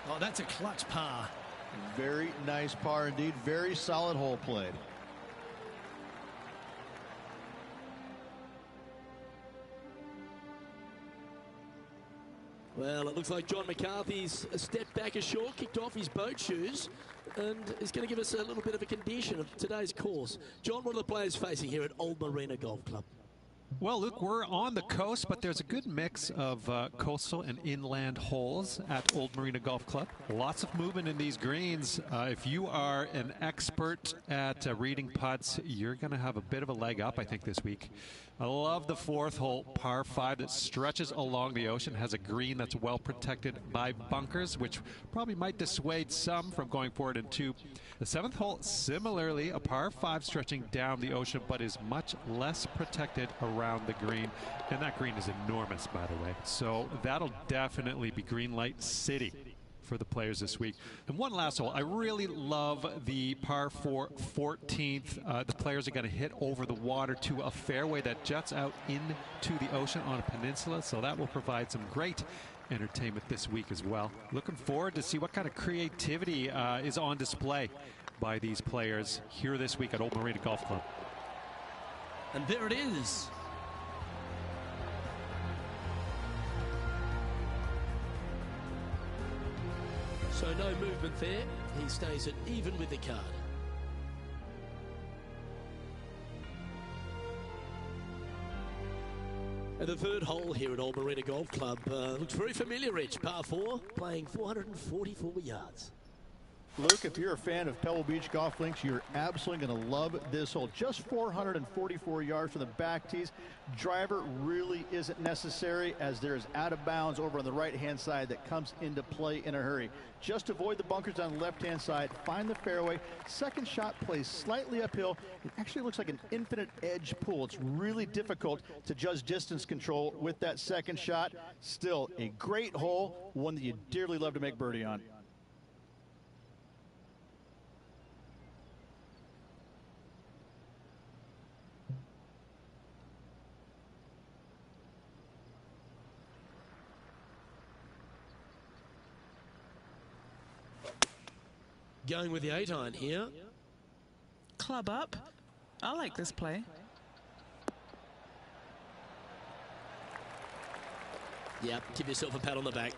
Oh, that's a clutch par. Very nice par indeed. Very solid hole played. Well, it looks like John McCarthy's stepped back ashore, kicked off his boat shoes, and is going to give us a little bit of a condition of today's course. John, what are the players facing here at Old Marina Golf Club? Well, Luke, we're on the coast, but there's a good mix of coastal and inland holes at Old Marina Golf Club. Lots of movement in these greens. If you are an expert at reading putts, you're going to have a bit of a leg up, I think, this week. I love the fourth hole, par 5, that stretches along the ocean, has a green that's well protected by bunkers, which probably might dissuade some from going forward into the 7th hole. Similarly, a par 5 stretching down the ocean, but is much less protected around the green. And that green is enormous, by the way. So that'll definitely be green light city for the players this week. And one last hole. I really love the par 4 14th. The players are going to hit over the water to a fairway that juts out into the ocean on a peninsula. So that will provide some great entertainment this week as well. Looking forward to see what kind of creativity is on display by these players here this week at Old Marina Golf Club. And there it is. So no movement there. He stays at even with the card. And the third hole here at Old Marina Golf Club looks very familiar, Rich. Par 4, playing 444 yards. Luke, if you're a fan of Pebble Beach Golf Links, you're absolutely going to love this hole. Just 444 yards from the back tees. Driver really isn't necessary, as there's out of bounds over on the right-hand side that comes into play in a hurry. Just avoid the bunkers on the left-hand side. Find the fairway. Second shot plays slightly uphill. It actually looks like an infinite edge pool. It's really difficult to judge distance control with that second shot. Still a great hole, one that you dearly love to make birdie on. Going with the 8-iron here. Club up. I like this play. Yep, give yourself a pat on the back.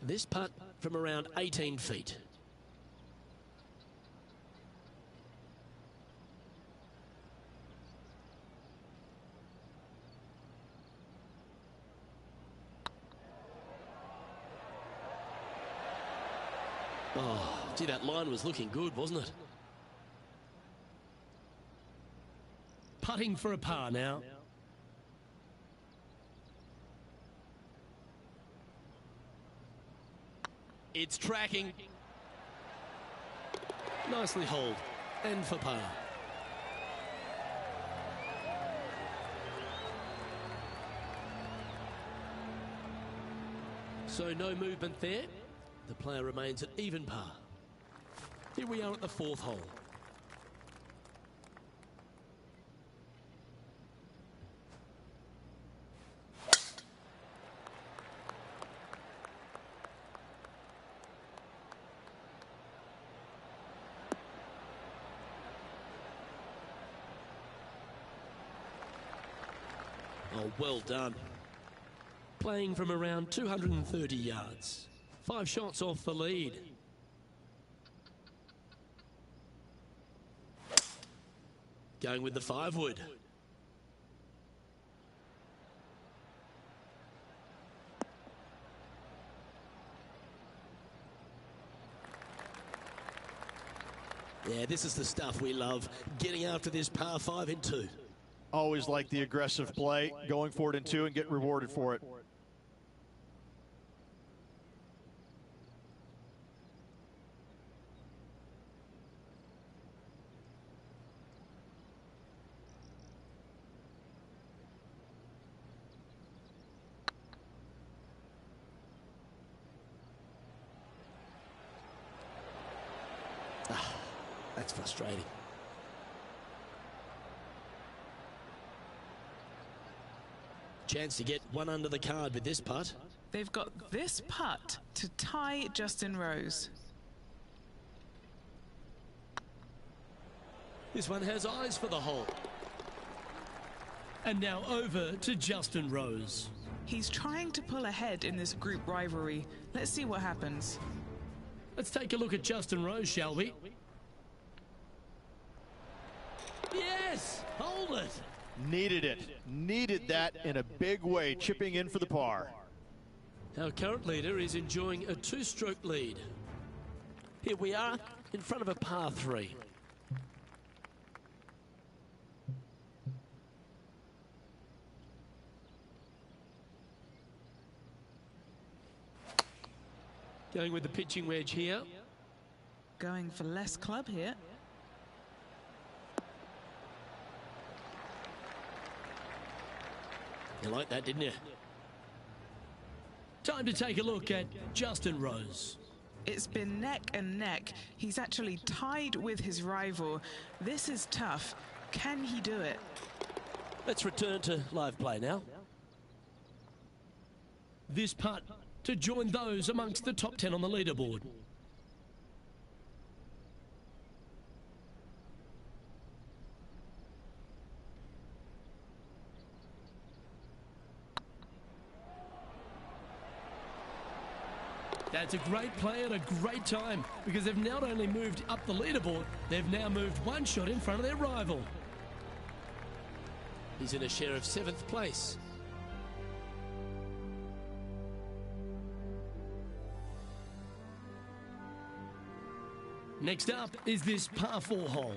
This putt from around 18 feet. Oh, gee, that line was looking good, wasn't it? Putting for a par now. It's tracking. Nicely holed. And for par. So no movement there. The player remains at even par. Here we are at the 4th hole. Oh, well done. Playing from around 230 yards. 5 shots off the lead. Going with the 5-wood. Yeah, this is the stuff we love. Getting after this par 5 in 2. Always like the aggressive play, going for it in 2 and getting rewarded for it. That's frustrating. Chance to get one under the card with this putt. They've got this putt to tie Justin Rose. This one has eyes for the hole. And now over to Justin Rose. He's trying to pull ahead in this group rivalry. Let's see what happens. Let's take a look at Justin Rose, shall we? Yes! Hold it! Needed it. Needed that in a big way, chipping in for the par. Our current leader is enjoying a 2-stroke lead. Here we are in front of a par 3. Going with the pitching wedge here. Going for less club here. You like that, didn't you? Time to take a look at Justin Rose. It's been neck and neck. He's actually tied with his rival. This is tough. Can he do it? Let's return to live play now. This putt to join those amongst the top 10 on the leaderboard. That's a great play at a great time, because they've not only moved up the leaderboard, they've now moved 1 shot in front of their rival. He's in a share of 7th place. Next up is this par 4 hole.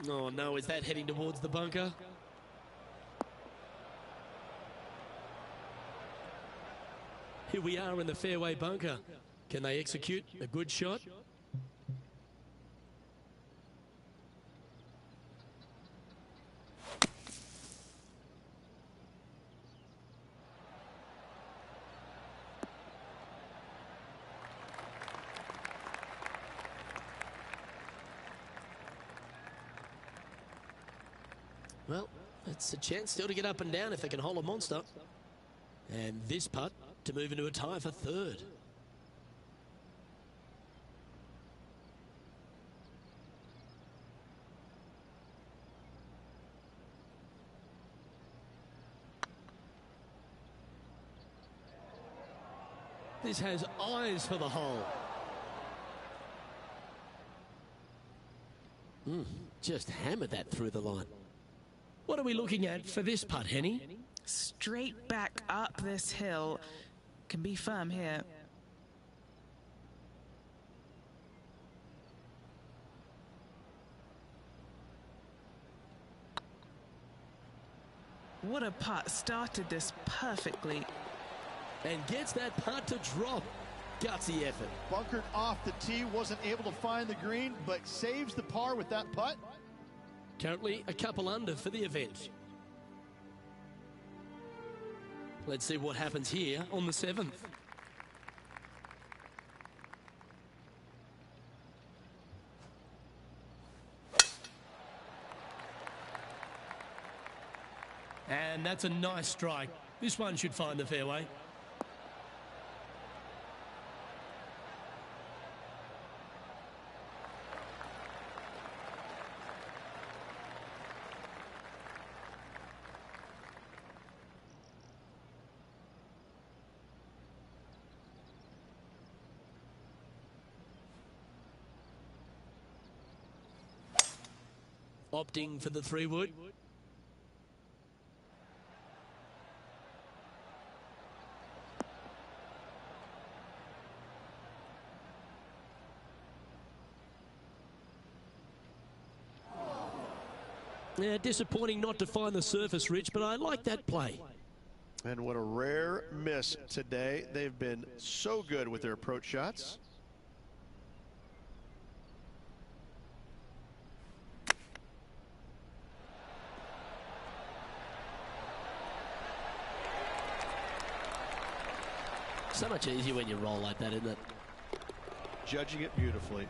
Oh no, is that heading towards the bunker? Here we are in the fairway bunker. Can they execute a good shot? Well, it's a chance still to get up and down if they can hold a monster. And this putt to move into a tie for 3rd. This has eyes for the hole. Just hammered that through the line. What are we looking at for this putt, Henny? Straight back up this hill. Can be firm here. What a putt. Started this perfectly. And gets that putt to drop. Gutsy effort. Bunkered off the tee, wasn't able to find the green, but saves the par with that putt. Currently a couple under for the event. Let's see what happens here on the 7th. And that's a nice strike. This one should find the fairway. Opting for the 3-wood. Yeah, disappointing not to find the surface, Rich, but I like that play. And what a rare miss today. They've been so good with their approach shots. So much easier when you roll like that, isn't it? Judging it beautifully.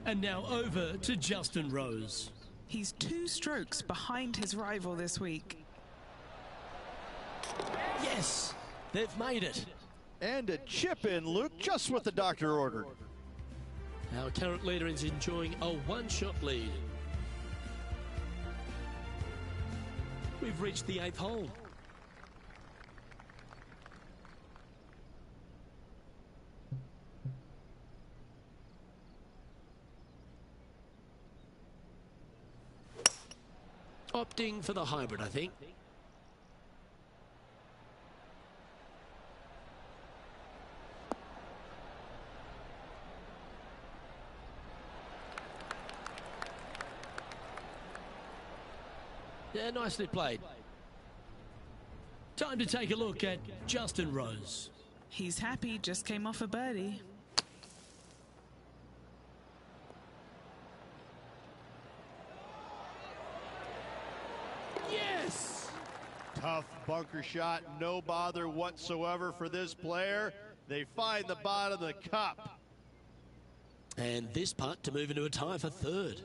And now over to Justin Rose. He's 2 strokes behind his rival this week. Yes, they've made it. And a chip in, Luke, just what the doctor ordered. Our current leader is enjoying a 1-shot lead. We've reached the 8th hole. Opting for the hybrid, I think. Yeah, nicely played. Time to take a look at Justin Rose. He's happy, just came off a birdie. Yes! Tough bunker shot, no bother whatsoever for this player. They find the bottom of the cup. And this putt to move into a tie for 3rd.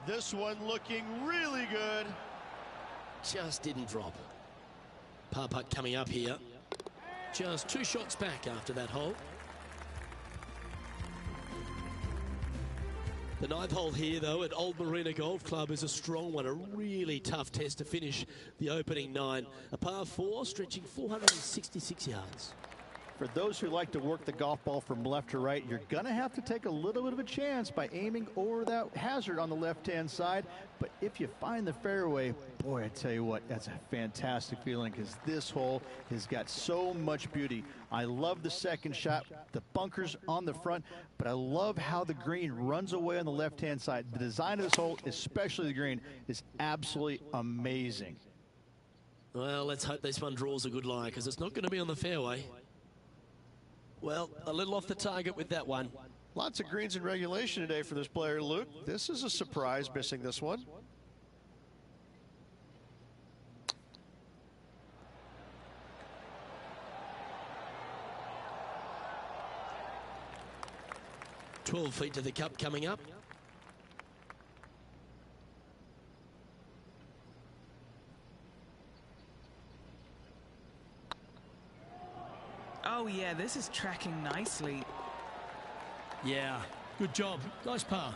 This one looking really good. Just didn't drop. Par putt coming up here. Just 2 shots back after that hole. The 9th hole here, though, at Old Marina Golf Club is a strong one. A really tough test to finish the opening 9. A par 4 stretching 466 yards. For those who like to work the golf ball from left to right, you're going to have to take a little bit of a chance by aiming over that hazard on the left-hand side. But if you find the fairway, boy, I tell you what, that's a fantastic feeling because this hole has got so much beauty. I love the second shot, the bunkers on the front, but I love how the green runs away on the left-hand side. The design of this hole, especially the green, is absolutely amazing. Well, let's hope this one draws a good line because it's not going to be on the fairway. Well, a little off the target with that one. Lots of greens in regulation today for this player, Luke. This is a surprise, missing this one. "12 feet to the cup coming up. Oh yeah, this is tracking nicely. Yeah, good job. Nice par.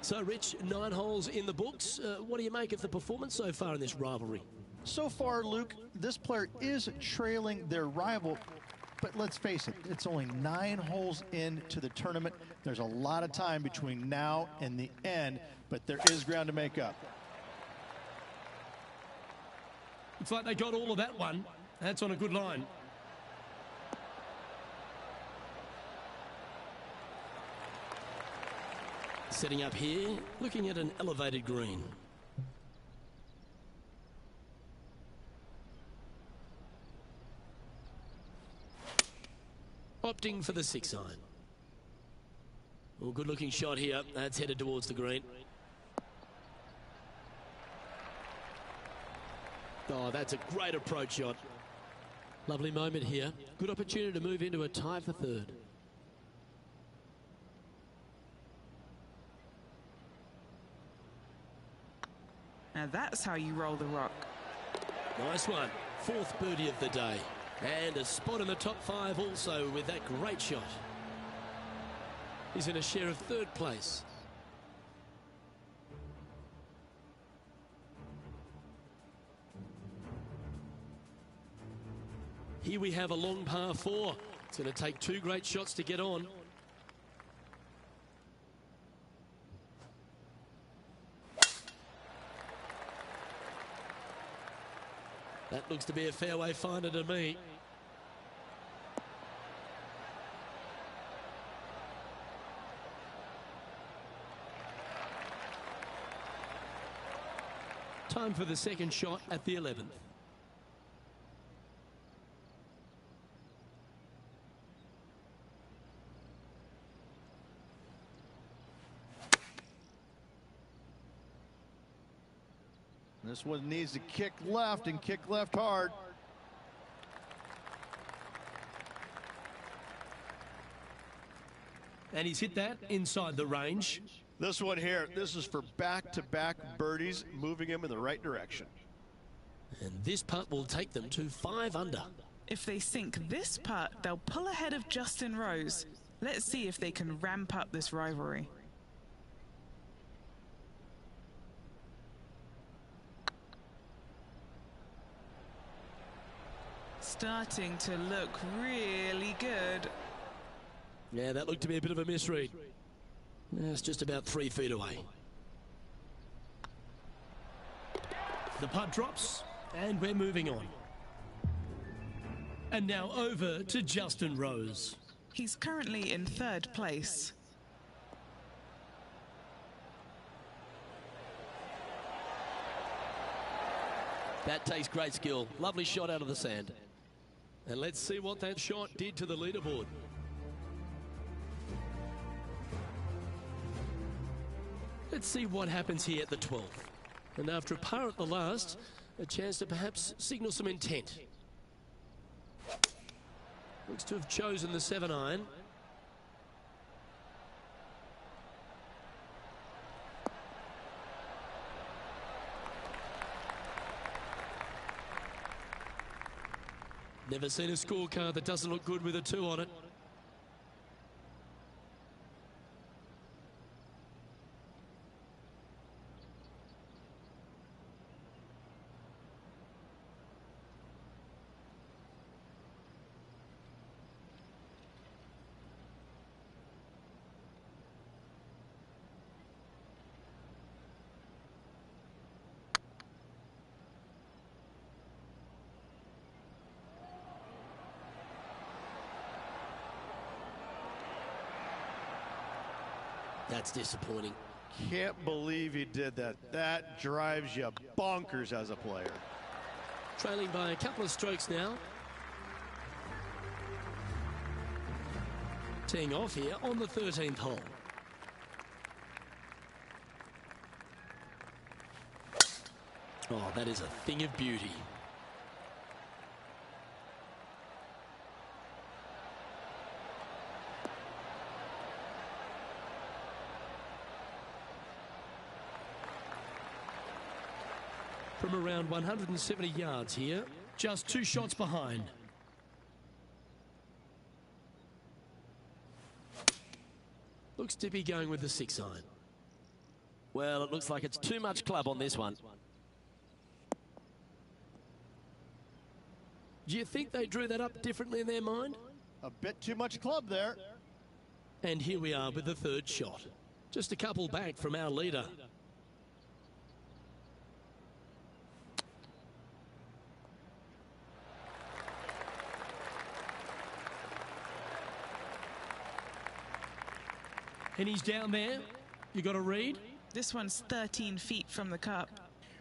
So, Rich, 9 holes in the books. What do you make of the performance so far in this rivalry? So far, Luke, this player is trailing their rival, but let's face it, it's only 9 holes into the tournament. There's a lot of time between now and the end, but there is ground to make up. Looks like they got all of that one. That's on a good line. Setting up here, looking at an elevated green. Opting for the 6-iron. Well, good looking shot here. That's headed towards the green. Oh, that's a great approach shot. Lovely moment here. Good opportunity to move into a tie for third. Now that's how you roll the rock. Nice one. 4th birdie of the day. And a spot in the top 5 also with that great shot. He's in a share of 3rd place. Here we have a long par 4. It's going to take 2 great shots to get on. That looks to be a fairway finder to me. Time for the second shot at the 11th. This one needs to kick left and kick left hard. And he's hit that inside the range. This one here, this is for back-to-back birdies, moving him in the right direction. And this putt will take them to 5 under. If they sink this putt, they'll pull ahead of Justin Rose. Let's see if they can ramp up this rivalry. Starting to look really good. Yeah, that looked to be a bit of a misread. It's just about 3 feet away. The putt drops, and we're moving on. And now over to Justin Rose. He's currently in 3rd place. That takes great skill. Lovely shot out of the sand. And let's see what that shot did to the leaderboard. Let's see what happens here at the 12th. And after a par at the last, a chance to perhaps signal some intent. Looks to have chosen the 7-iron. Never seen a scorecard that doesn't look good with a 2 on it. That's disappointing. Can't believe he did that. That drives you bonkers as a player. Trailing by a couple of strokes now. Teeing off here on the 13th hole. Oh, that is a thing of beauty. From around 170 yards here, just 2 shots behind. Looks to be going with the 6 iron. Well, it looks like it's too much club on this one. Do you think they drew that up differently in their mind? A bit too much club there. And here we are with the 3rd shot. Just a couple back from our leader. And he's down there. You got a read? This one's 13 feet from the cup.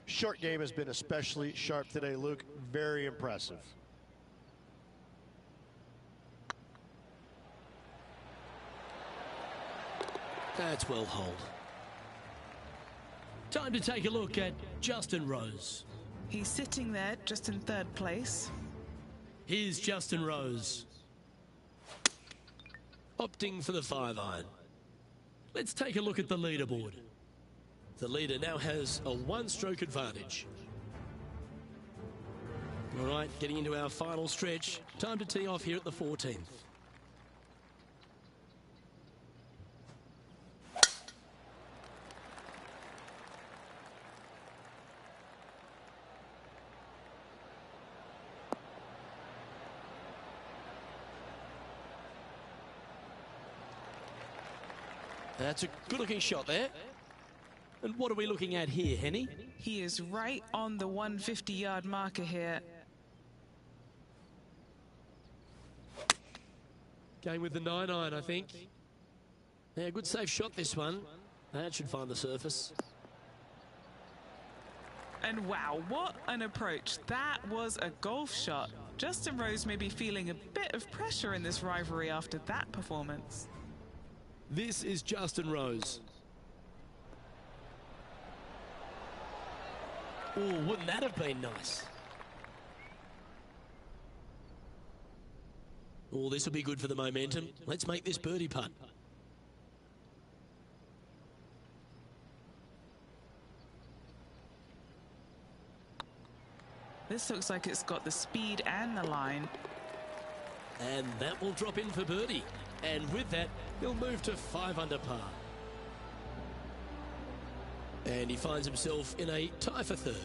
Short game has been especially sharp today, Luke. Very impressive. That's well holed. Time to take a look at Justin Rose. He's sitting there just in 3rd place. Here's Justin Rose. Opting for the 5 iron. Let's take a look at the leaderboard. The leader now has a 1-stroke advantage. All right, getting into our final stretch. Time to tee off here at the 14th. That's a good-looking shot there. And what are we looking at here, Henny? He is right on the 150-yard marker here. Going with the 9 iron, I think. Yeah, good safe shot this one. That should find the surface. And wow, what an approach. That was a golf shot. Justin Rose may be feeling a bit of pressure in this rivalry after that performance. This is Justin Rose. Oh, wouldn't that have been nice? Oh, this will be good for the momentum. Let's make this birdie putt. This looks like it's got the speed and the line. And that will drop in for birdie. And with that, he'll move to 5 under par. And he finds himself in a tie for 3rd.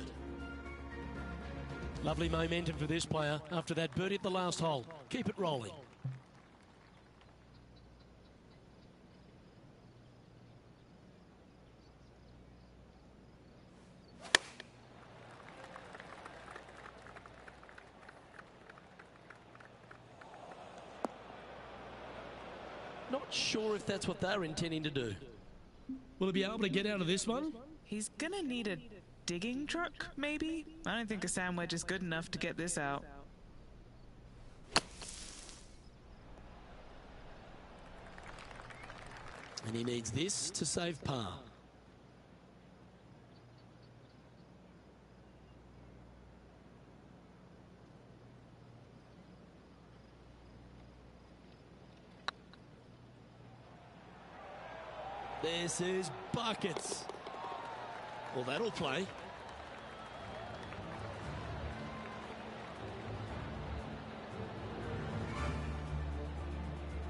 Lovely momentum for this player after that birdie at the last hole. Keep it rolling. Not sure if that's what they're intending to do. Will he be able to get out of this one? He's gonna need a digging truck, maybe? I don't think a sand wedge is good enough to get this out. And he needs this to save par. This is buckets. Well, that'll play.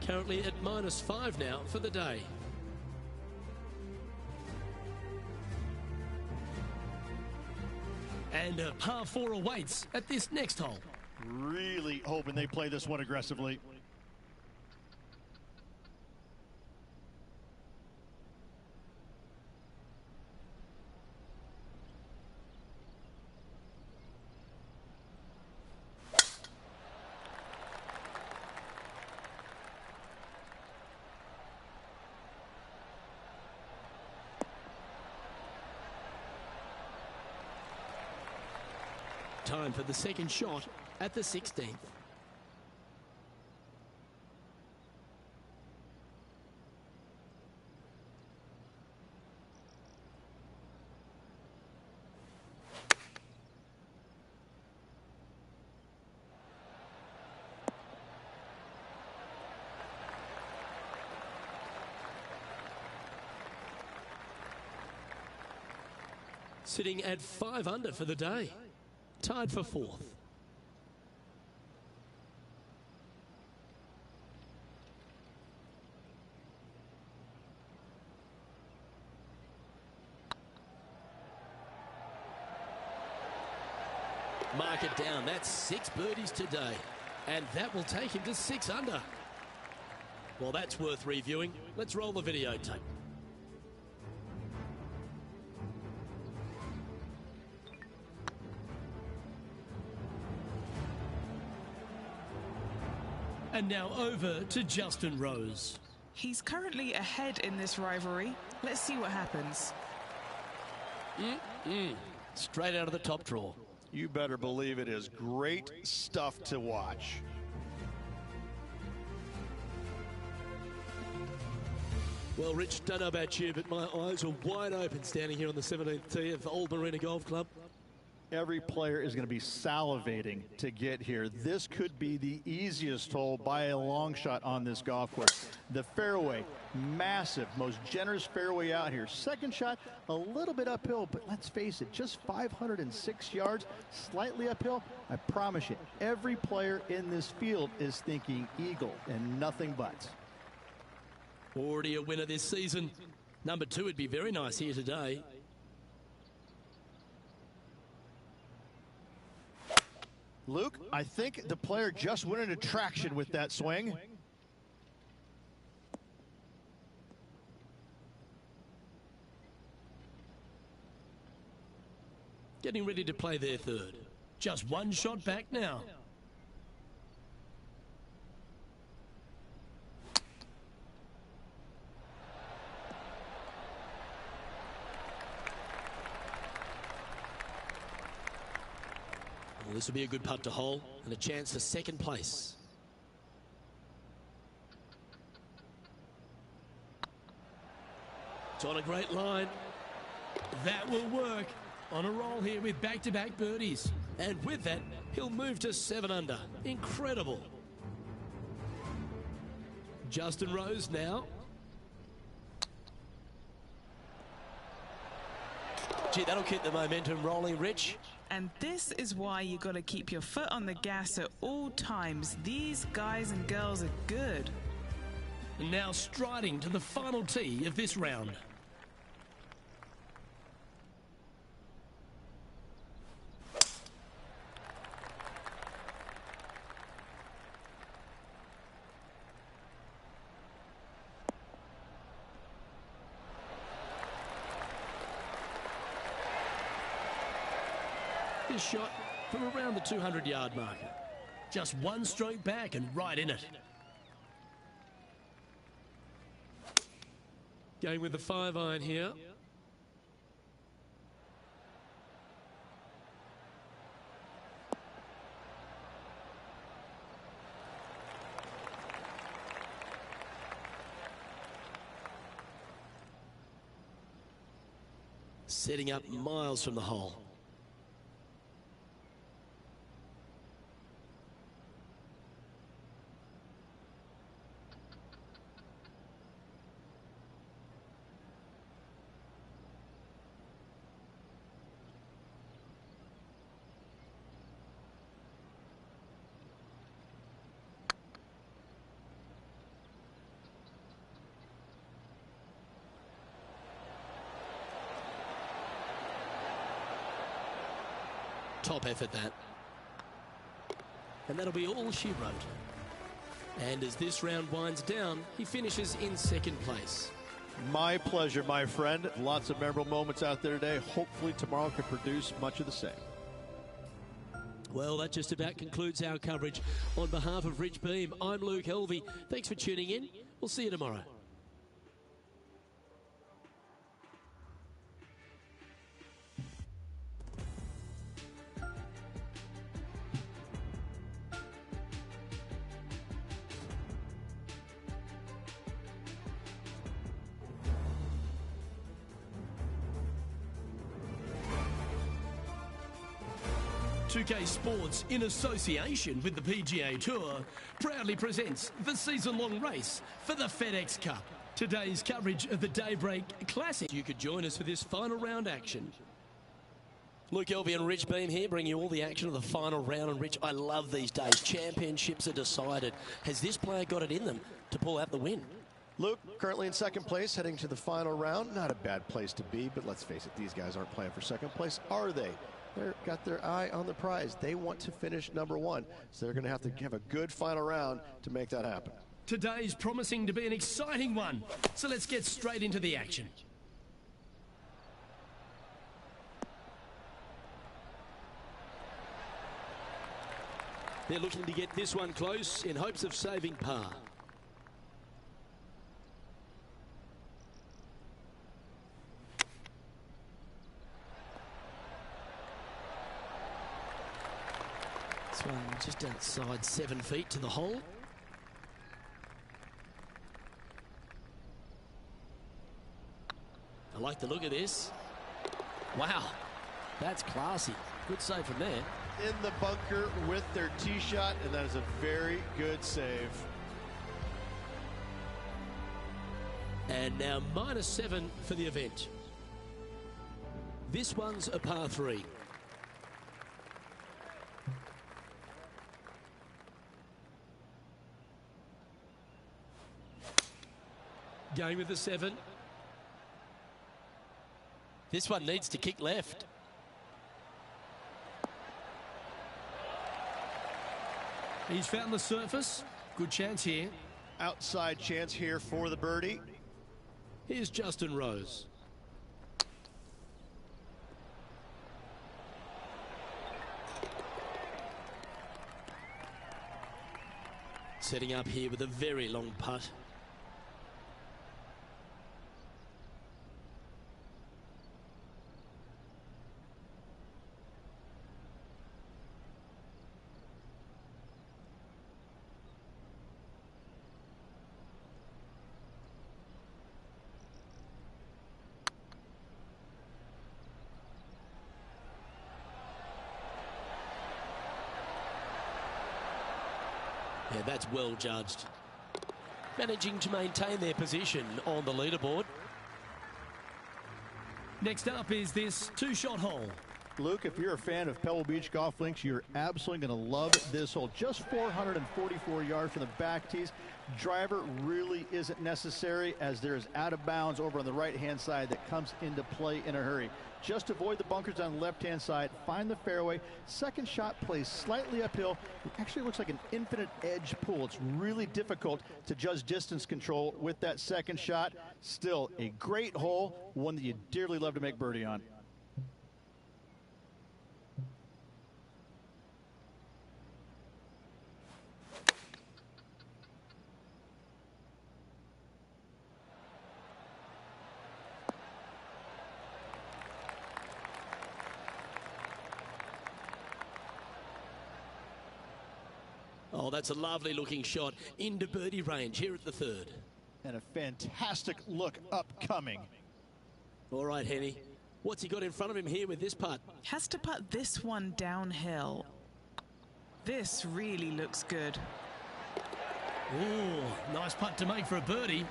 Currently at -5 now for the day. And a par 4 awaits at this next hole. Really hoping they play this one aggressively. Time for the second shot at the 16th. Sitting at 5 under for the day. Tied for 4th. Mark it down. That's 6 birdies today. And that will take him to 6 under. Well, that's worth reviewing. Let's roll the videotape. And now over to Justin Rose. He's currently ahead in this rivalry. Let's see what happens. Straight out of the top drawer. You better believe it is great stuff to watch. Well, Rich, don't know about you, but my eyes are wide open standing here on the 17th tee of Old Marina Golf Club. Every player is going to be salivating to get here. This could be the easiest hole by a long shot on this golf course. The fairway, massive, most generous fairway out here. Second shot, a little bit uphill, but let's face it, just 506 yards, slightly uphill. I promise you, every player in this field is thinking eagle and nothing but. Already a winner this season. Number 2 would be very nice here today. Luke, I think the player just went into traction with that swing. Getting ready to play their third. Just one shot back now. Well, this will be a good putt to hole and a chance for second place. It's on a great line. That will work. On a roll here with back-to-back birdies. And with that, he'll move to 7 under. Incredible. Justin Rose now. Gee, that'll keep the momentum rolling, Rich. And this is why you got to keep your foot on the gas at all times. These guys and girls are good. And now striding to the final tee of this round. This shot from around the 200-yard marker. Just one stroke back and right in it. Going with the 5-iron here. Setting up miles from the hole. Top effort, that. And that'll be all she wrote. And as this round winds down, he finishes in second place. My pleasure, my friend. Lots of memorable moments out there today. Hopefully tomorrow can produce much of the same. Well, that just about concludes our coverage. On behalf of Rich Beam, I'm Luke Helvey. Thanks for tuning in. We'll see you tomorrow. UK Sports, in association with the PGA Tour, proudly presents the season-long race for the FedEx Cup. Today's coverage of the Daybreak Classic. You could join us for this final round action. Luke Helvey and Rich Beam here, bringing you all the action of the final round. And Rich, I love these days. Championships are decided. Has this player got it in them to pull out the win? Luke, currently in second place, heading to the final round. Not a bad place to be, but let's face it, these guys aren't playing for second place, are they? they've got their eye on the prize. They want to finish number one, so they're going to have a good final round to make that happen. Today's promising to be an exciting one, so let's get straight into the action. They're looking to get this one close in hopes of saving par. This one just outside 7 feet to the hole. I like the look of this. Wow, that's classy. Good save from there. In the bunker with their tee shot, and that is a very good save. And now -7 for the event. This one's a par 3. Going with the 7. This one needs to kick left. He's found the surface. Good chance here. Outside chance here for the birdie. Here's Justin Rose. Setting up here with a very long putt. Yeah, that's well judged. Managing to maintain their position on the leaderboard. Next up is this 2-shot hole. Luke, if you're a fan of Pebble Beach Golf Links, you're absolutely going to love this hole. Just 444 yards from the back tees. Driver really isn't necessary, as there is out of bounds over on the right-hand side that comes into play in a hurry. Just avoid the bunkers on the left-hand side. Find the fairway. Second shot plays slightly uphill. It actually looks like an infinite edge pool. It's really difficult to judge distance control with that second shot. Still a great hole, one that you dearly love to make birdie on. Oh, that's a lovely looking shot into birdie range here at the 3rd. And a fantastic look upcoming. All right, Henny. What's he got in front of him here with this putt? Has to putt this one downhill. This really looks good. Ooh, nice putt to make for a birdie.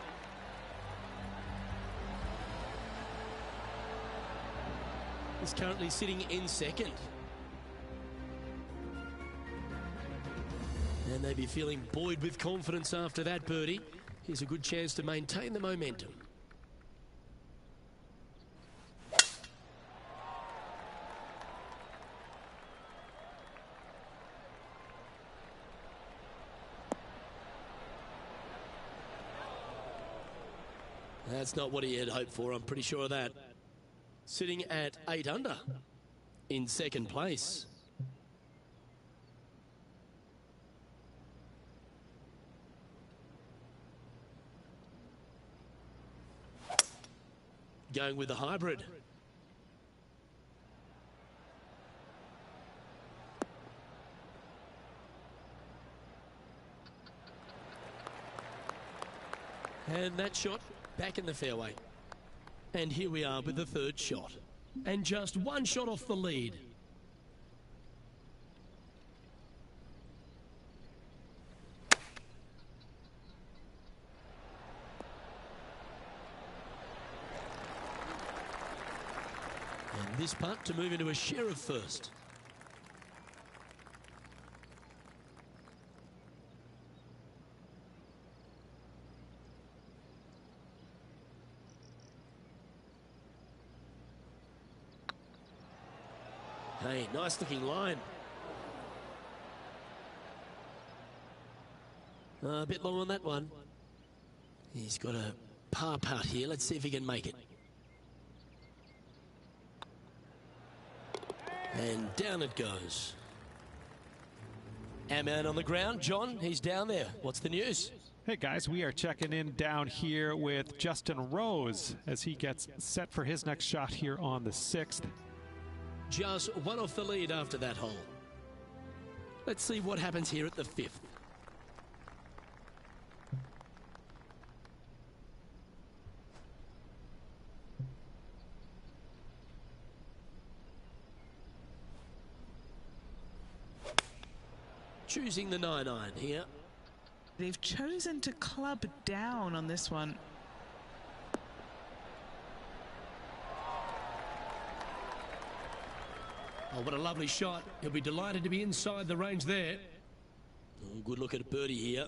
He's currently sitting in 2nd. And they'd be feeling buoyed with confidence after that birdie. Here's a good chance to maintain the momentum. That's not what he had hoped for, I'm pretty sure of that. Sitting at 8 under in 2nd place. Going with the hybrid. And that shot back in the fairway. And here we are with the 3rd shot. And just 1 shot off the lead. And this putt to move into a share of 1st. Hey, nice looking line. A bit long on that one. He's got a par putt here. Let's see if he can make it. And down it goes. Our man on the ground, John, he's down there. What's the news? Hey guys, we are checking in down here with Justin Rose as he gets set for his next shot here on the 6th. Just one off the lead after that hole. Let's see what happens here at the 5th. Choosing the 9-iron here. They've chosen to club down on this one. Oh, what a lovely shot. He'll be delighted to be inside the range there. Oh, good look at birdie here.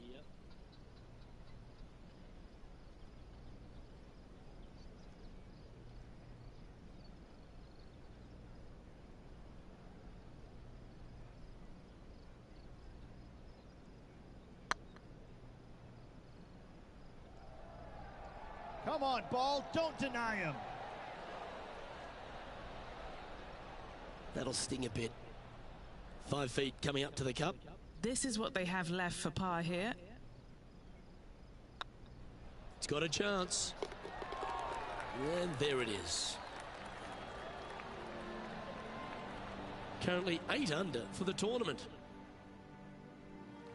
Come on, ball. Don't deny him. That'll sting a bit. 5 feet coming up to the cup. This is what they have left for par here. It's got a chance. And there it is. Currently 8 under for the tournament.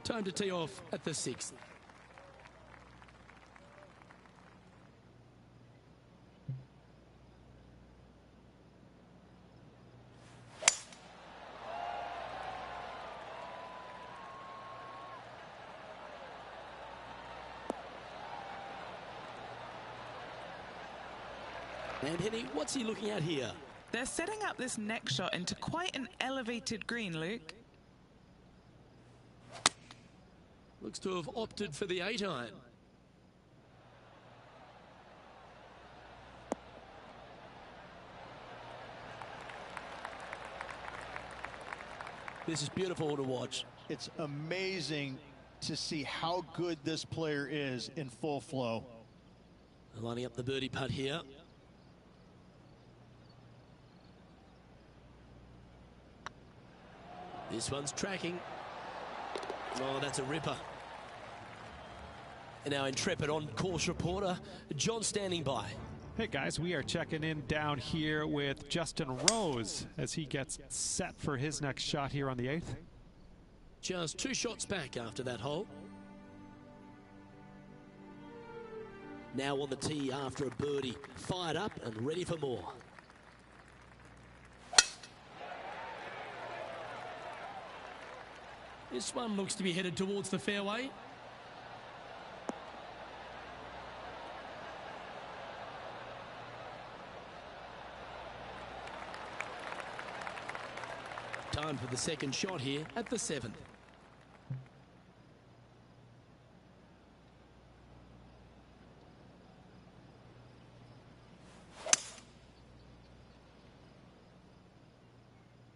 Time to tee off at the 6th. And Henny, what's he looking at here? They're setting up this next shot into quite an elevated green, Luke. Looks to have opted for the 8-iron. This is beautiful to watch. It's amazing to see how good this player is in full flow. Lining up the birdie putt here. This one's tracking. Oh, that's a ripper. And our intrepid on-course reporter, John, standing by. Hey guys, we are checking in down here with Justin Rose as he gets set for his next shot here on the 8th. Just 2 shots back after that hole. Now on the tee after a birdie. Fired up and ready for more. This one looks to be headed towards the fairway. Time for the second shot here at the 7th.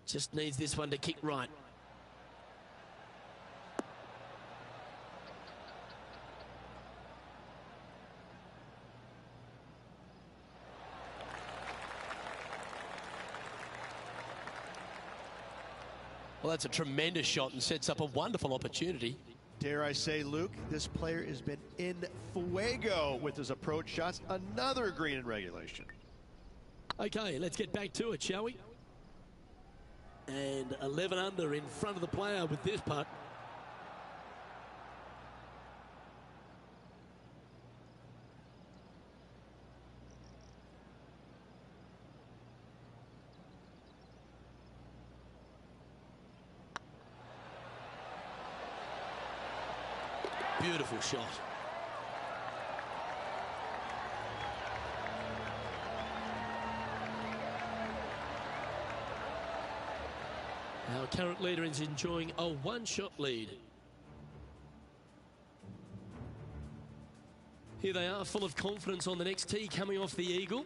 Just needs this one to kick right. Well, that's a tremendous shot and sets up a wonderful opportunity. Dare I say, Luke, this player has been in fuego with his approach shots. Another green in regulation. Okay, let's get back to it, shall we? And 11 under in front of the player with this putt. Beautiful shot. Our current leader is enjoying a 1-shot lead. Here they are, full of confidence on the next tee, coming off the eagle.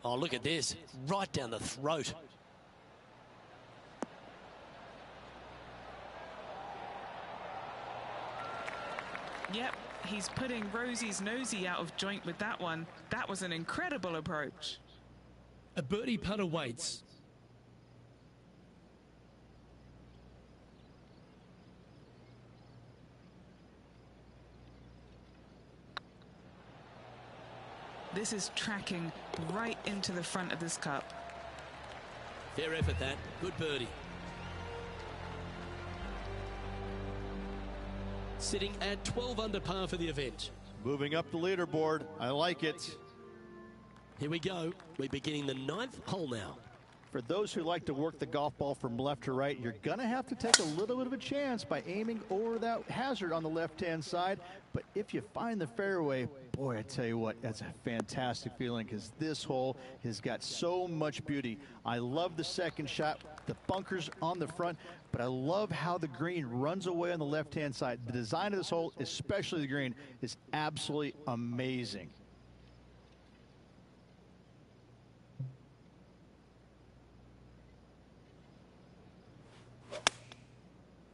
Oh, look at this. Right down the throat. Yep, he's putting Rosie's nosy out of joint with that one. That was an incredible approach. A birdie putt awaits. This is tracking right into the front of this cup. Fair effort, that. Good birdie. Sitting at 12 under par for the event. Moving up the leaderboard. I like it. Here we go. We're beginning the 9th hole now. For those who like to work the golf ball from left to right, you're going to have to take a little bit of a chance by aiming over that hazard on the left-hand side. But if you find the fairway, boy, I tell you what, that's a fantastic feeling because this hole has got so much beauty. I love the second shot, the bunkers on the front, but I love how the green runs away on the left-hand side. The design of this hole, especially the green, is absolutely amazing.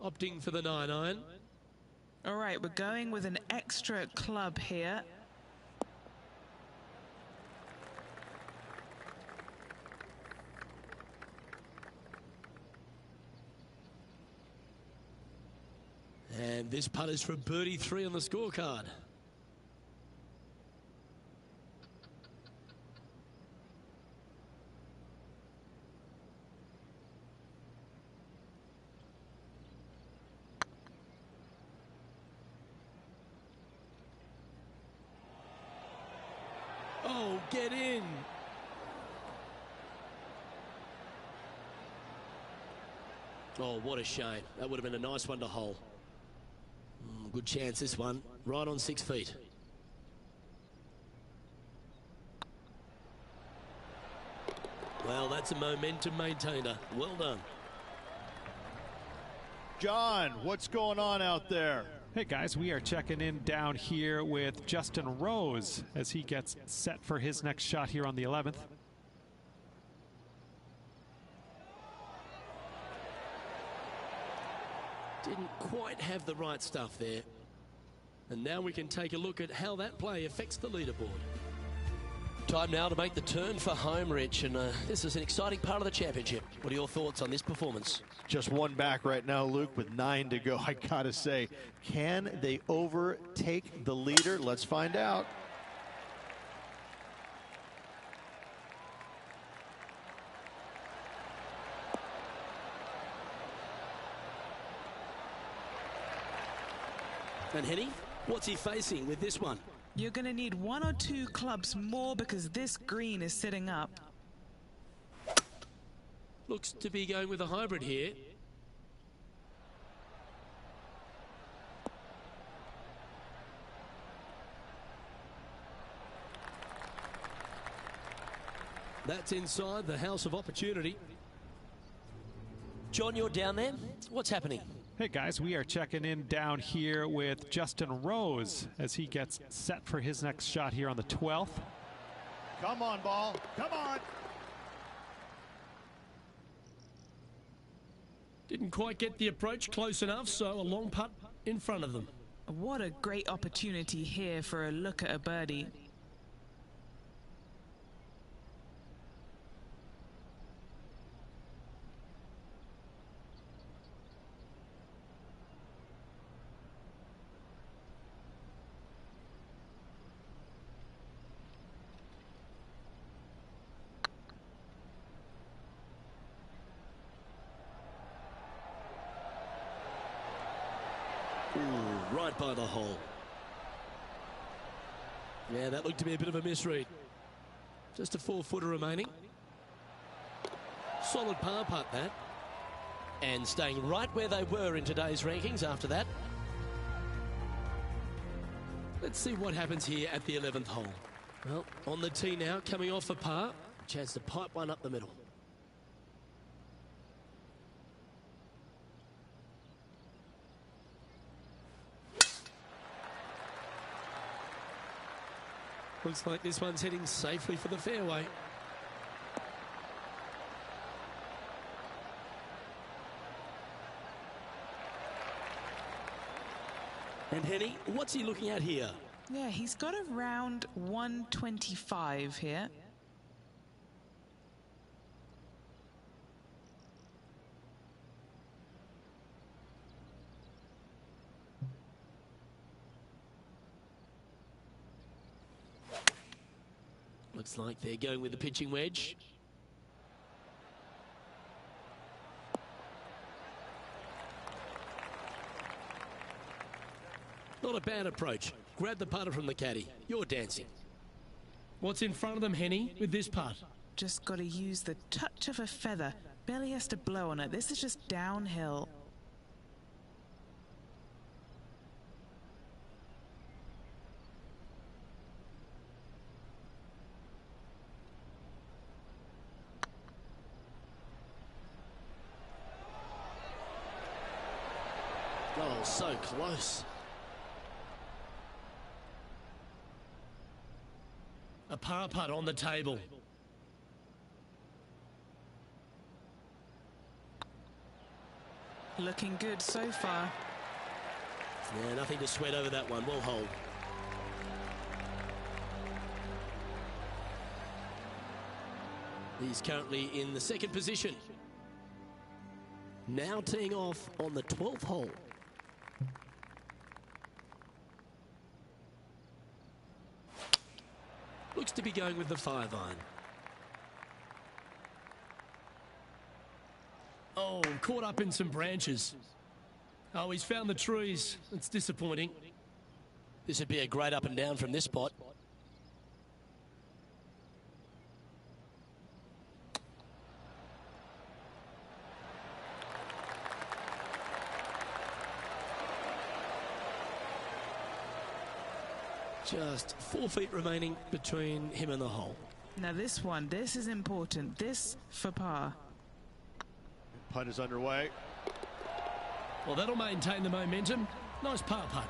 Opting for the 9-iron. All right, we're going with an extra club here. And this putt is for birdie 3 on the scorecard. Oh, get in. Oh, what a shame. That would have been a nice one to hole. Good chance, this one. Right on 6 feet. Well, that's a momentum maintainer. Well done. John, what's going on out there? Hey guys, we are checking in down here with Justin Rose as he gets set for his next shot here on the 11th. Didn't quite have the right stuff there. And now we can take a look at how that play affects the leaderboard. Time now to make the turn for home, Rich, and this is an exciting part of the championship. What are your thoughts on this performance? Just one back right now, Luke, with 9 to go. I gotta say, can they overtake the leader? Let's find out. And Henny, what's he facing with this one? You're going to need 1 or 2 clubs more because this green is sitting up. Looks to be going with a hybrid here. That's inside the house of opportunity. John, you're down there. What's happening? Hey guys, we are checking in down here with Justin Rose as he gets set for his next shot here on the 12th. Come on, ball. Come on. Didn't quite get the approach close enough, so a long putt in front of them. What a great opportunity here for a look at a birdie. Ooh, right by the hole. Yeah, that looked to be a bit of a misread. Just a 4-footer remaining. Solid par putt, that. And staying right where they were in today's rankings after that. Let's see what happens here at the 11th hole. Well, on the tee now, coming off a par. Chance to pipe one up the middle. Looks like this one's heading safely for the fairway. And Henny, what's he looking at here? Yeah, he's got around 125 here. Looks like they're going with the pitching wedge. Not a bad approach. Grab the putter from the caddy. You're dancing. What's in front of them, Henny, with this putt? Just got to use the touch of a feather. Barely has to blow on it. This is just downhill. Oh, so close. A par putt on the table. Looking good so far. Yeah, nothing to sweat over that one. Well hold. He's currently in the second position. Now teeing off on the 12th hole. Looks to be going with the 5-iron. Oh, caught up in some branches. Oh, he's found the trees. It's disappointing. This would be a great up and down from this spot. Just 4 feet remaining between him and the hole. Now this is important. This for par. Putt is underway. Well, that'll maintain the momentum. Nice par putt.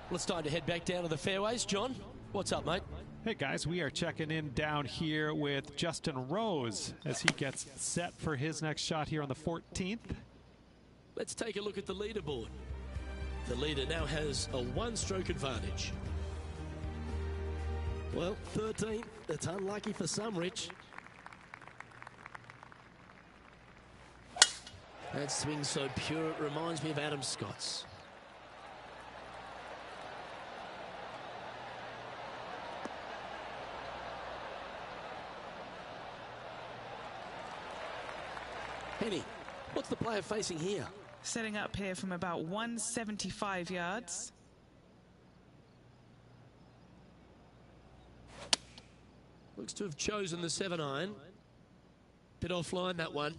Well, it's time to head back down to the fairways. John, what's up, mate? Hey guys, we are checking in down here with Justin Rose as he gets set for his next shot here on the 14th. Let's take a look at the leaderboard. The leader now has a 1-stroke advantage. Well, 13th. That's unlucky for some, Rich. That swing so pure, it reminds me of Adam Scott's. Henny, what's the player facing here? Setting up here from about 175 yards. Looks to have chosen the 7-iron. Bit offline, that one.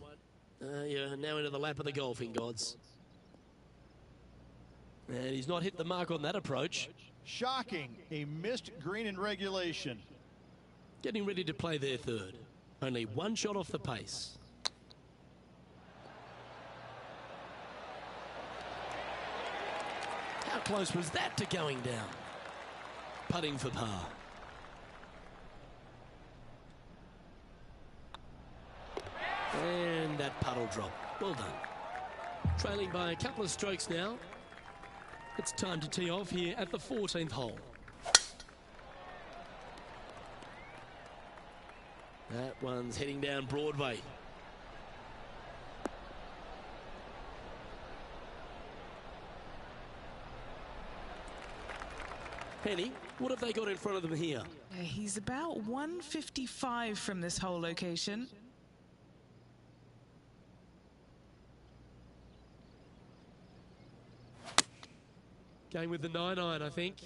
You're now into the lap of the golfing gods. And he's not hit the mark on that approach. Shocking, a missed green in regulation. Getting ready to play their third. Only 1 shot off the pace. How close was that to going down? Putting for par. And that puddle drop. Well done. Trailing by a couple of strokes now. It's time to tee off here at the 14th hole. That one's heading down Broadway. Penny, what have they got in front of them here? Yeah, he's about 155 from this hole location. Going with the 9-iron, I think.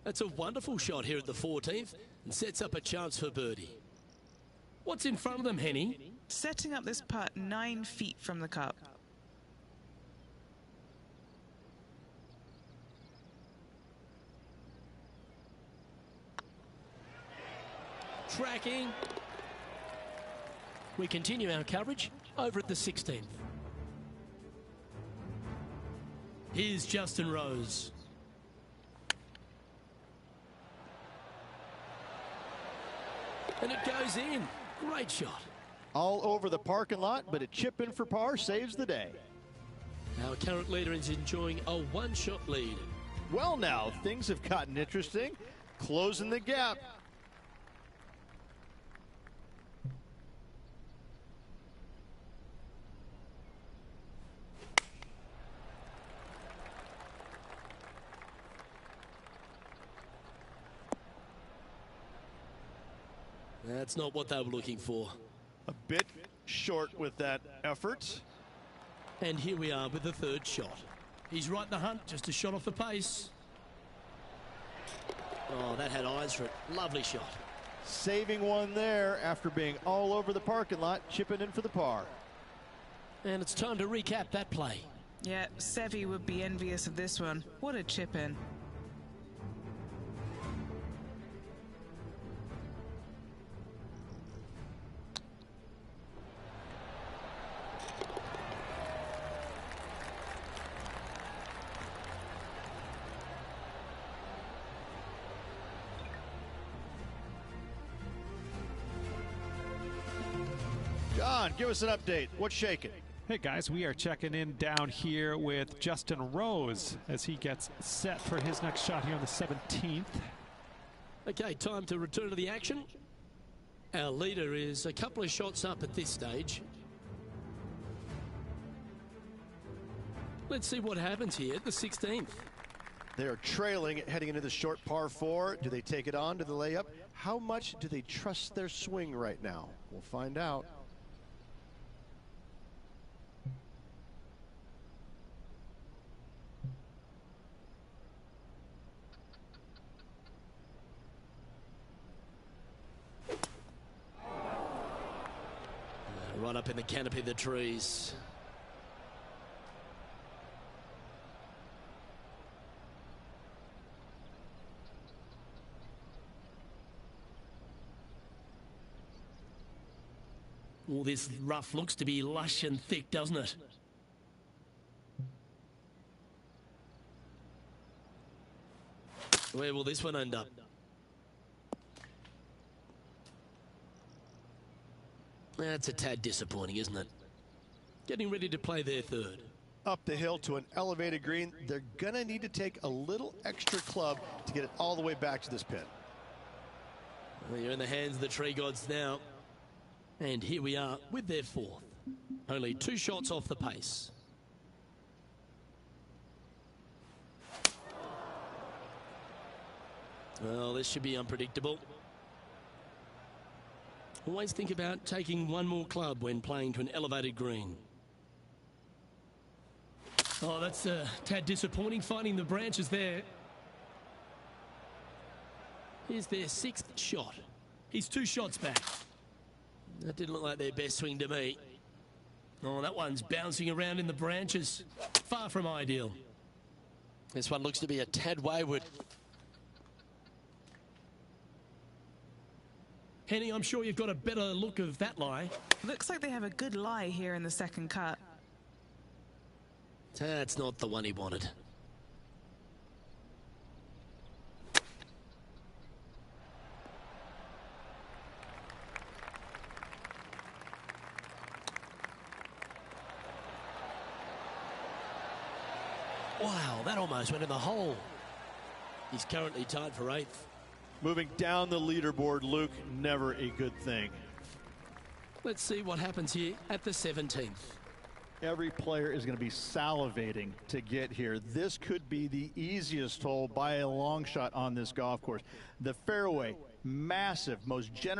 That's a wonderful shot here at the 14th and sets up a chance for birdie. What's in front of them, Henny? Setting up this putt 9 feet from the cup. Tracking. We continue our coverage over at the 16th. Here's Justin Rose. And it goes in. Great shot. All over the parking lot, but a chip in for par saves the day. Our current leader is enjoying a one-shot lead. Well, now, things have gotten interesting. Closing the gap. That's not what they were looking for. A bit short with that effort. And here we are with the third shot. He's right in the hunt, just a shot off the pace. Oh, that had eyes for it. Lovely shot. Saving one there after being all over the parking lot, chipping in for the par. And it's time to recap that play. Yeah, Seve would be envious of this one. What a chip in. John, give us an update. What's shaking? Hey guys, we are checking in down here with Justin Rose as he gets set for his next shot here on the 17th. Okay, time to return to the action. Our leader is a couple of shots up at this stage. Let's see what happens here at the 16th. They're trailing heading into the short par 4. Do they take it on to the layup? How much do they trust their swing right now? We'll find out. Right up in the canopy of the trees. All this rough looks to be lush and thick, doesn't it? Where will this one end up? That's a tad disappointing, isn't it? Getting ready to play their third. Up the hill to an elevated green. They're going to need to take a little extra club to get it all the way back to this pin. Well, you're in the hands of the tree gods now. And here we are with their fourth. Only 2 shots off the pace. Well, this should be unpredictable. Always think about taking one more club when playing to an elevated green. Oh, that's a tad disappointing, finding the branches there. Here's their 6th shot. He's 2 shots back. That didn't look like their best swing to me. Oh, that one's bouncing around in the branches. Far from ideal. This one looks to be a tad wayward. Henny, I'm sure you've got a better look of that lie. Looks like they have a good lie here in the second cut. That's not the one he wanted. Wow, that almost went in the hole. He's currently tied for 8th. Moving down the leaderboard, Luke, never a good thing. Let's see what happens here at the 17th. Every player is going to be salivating to get here. This could be the easiest hole by a long shot on this golf course. The fairway, massive, most generous.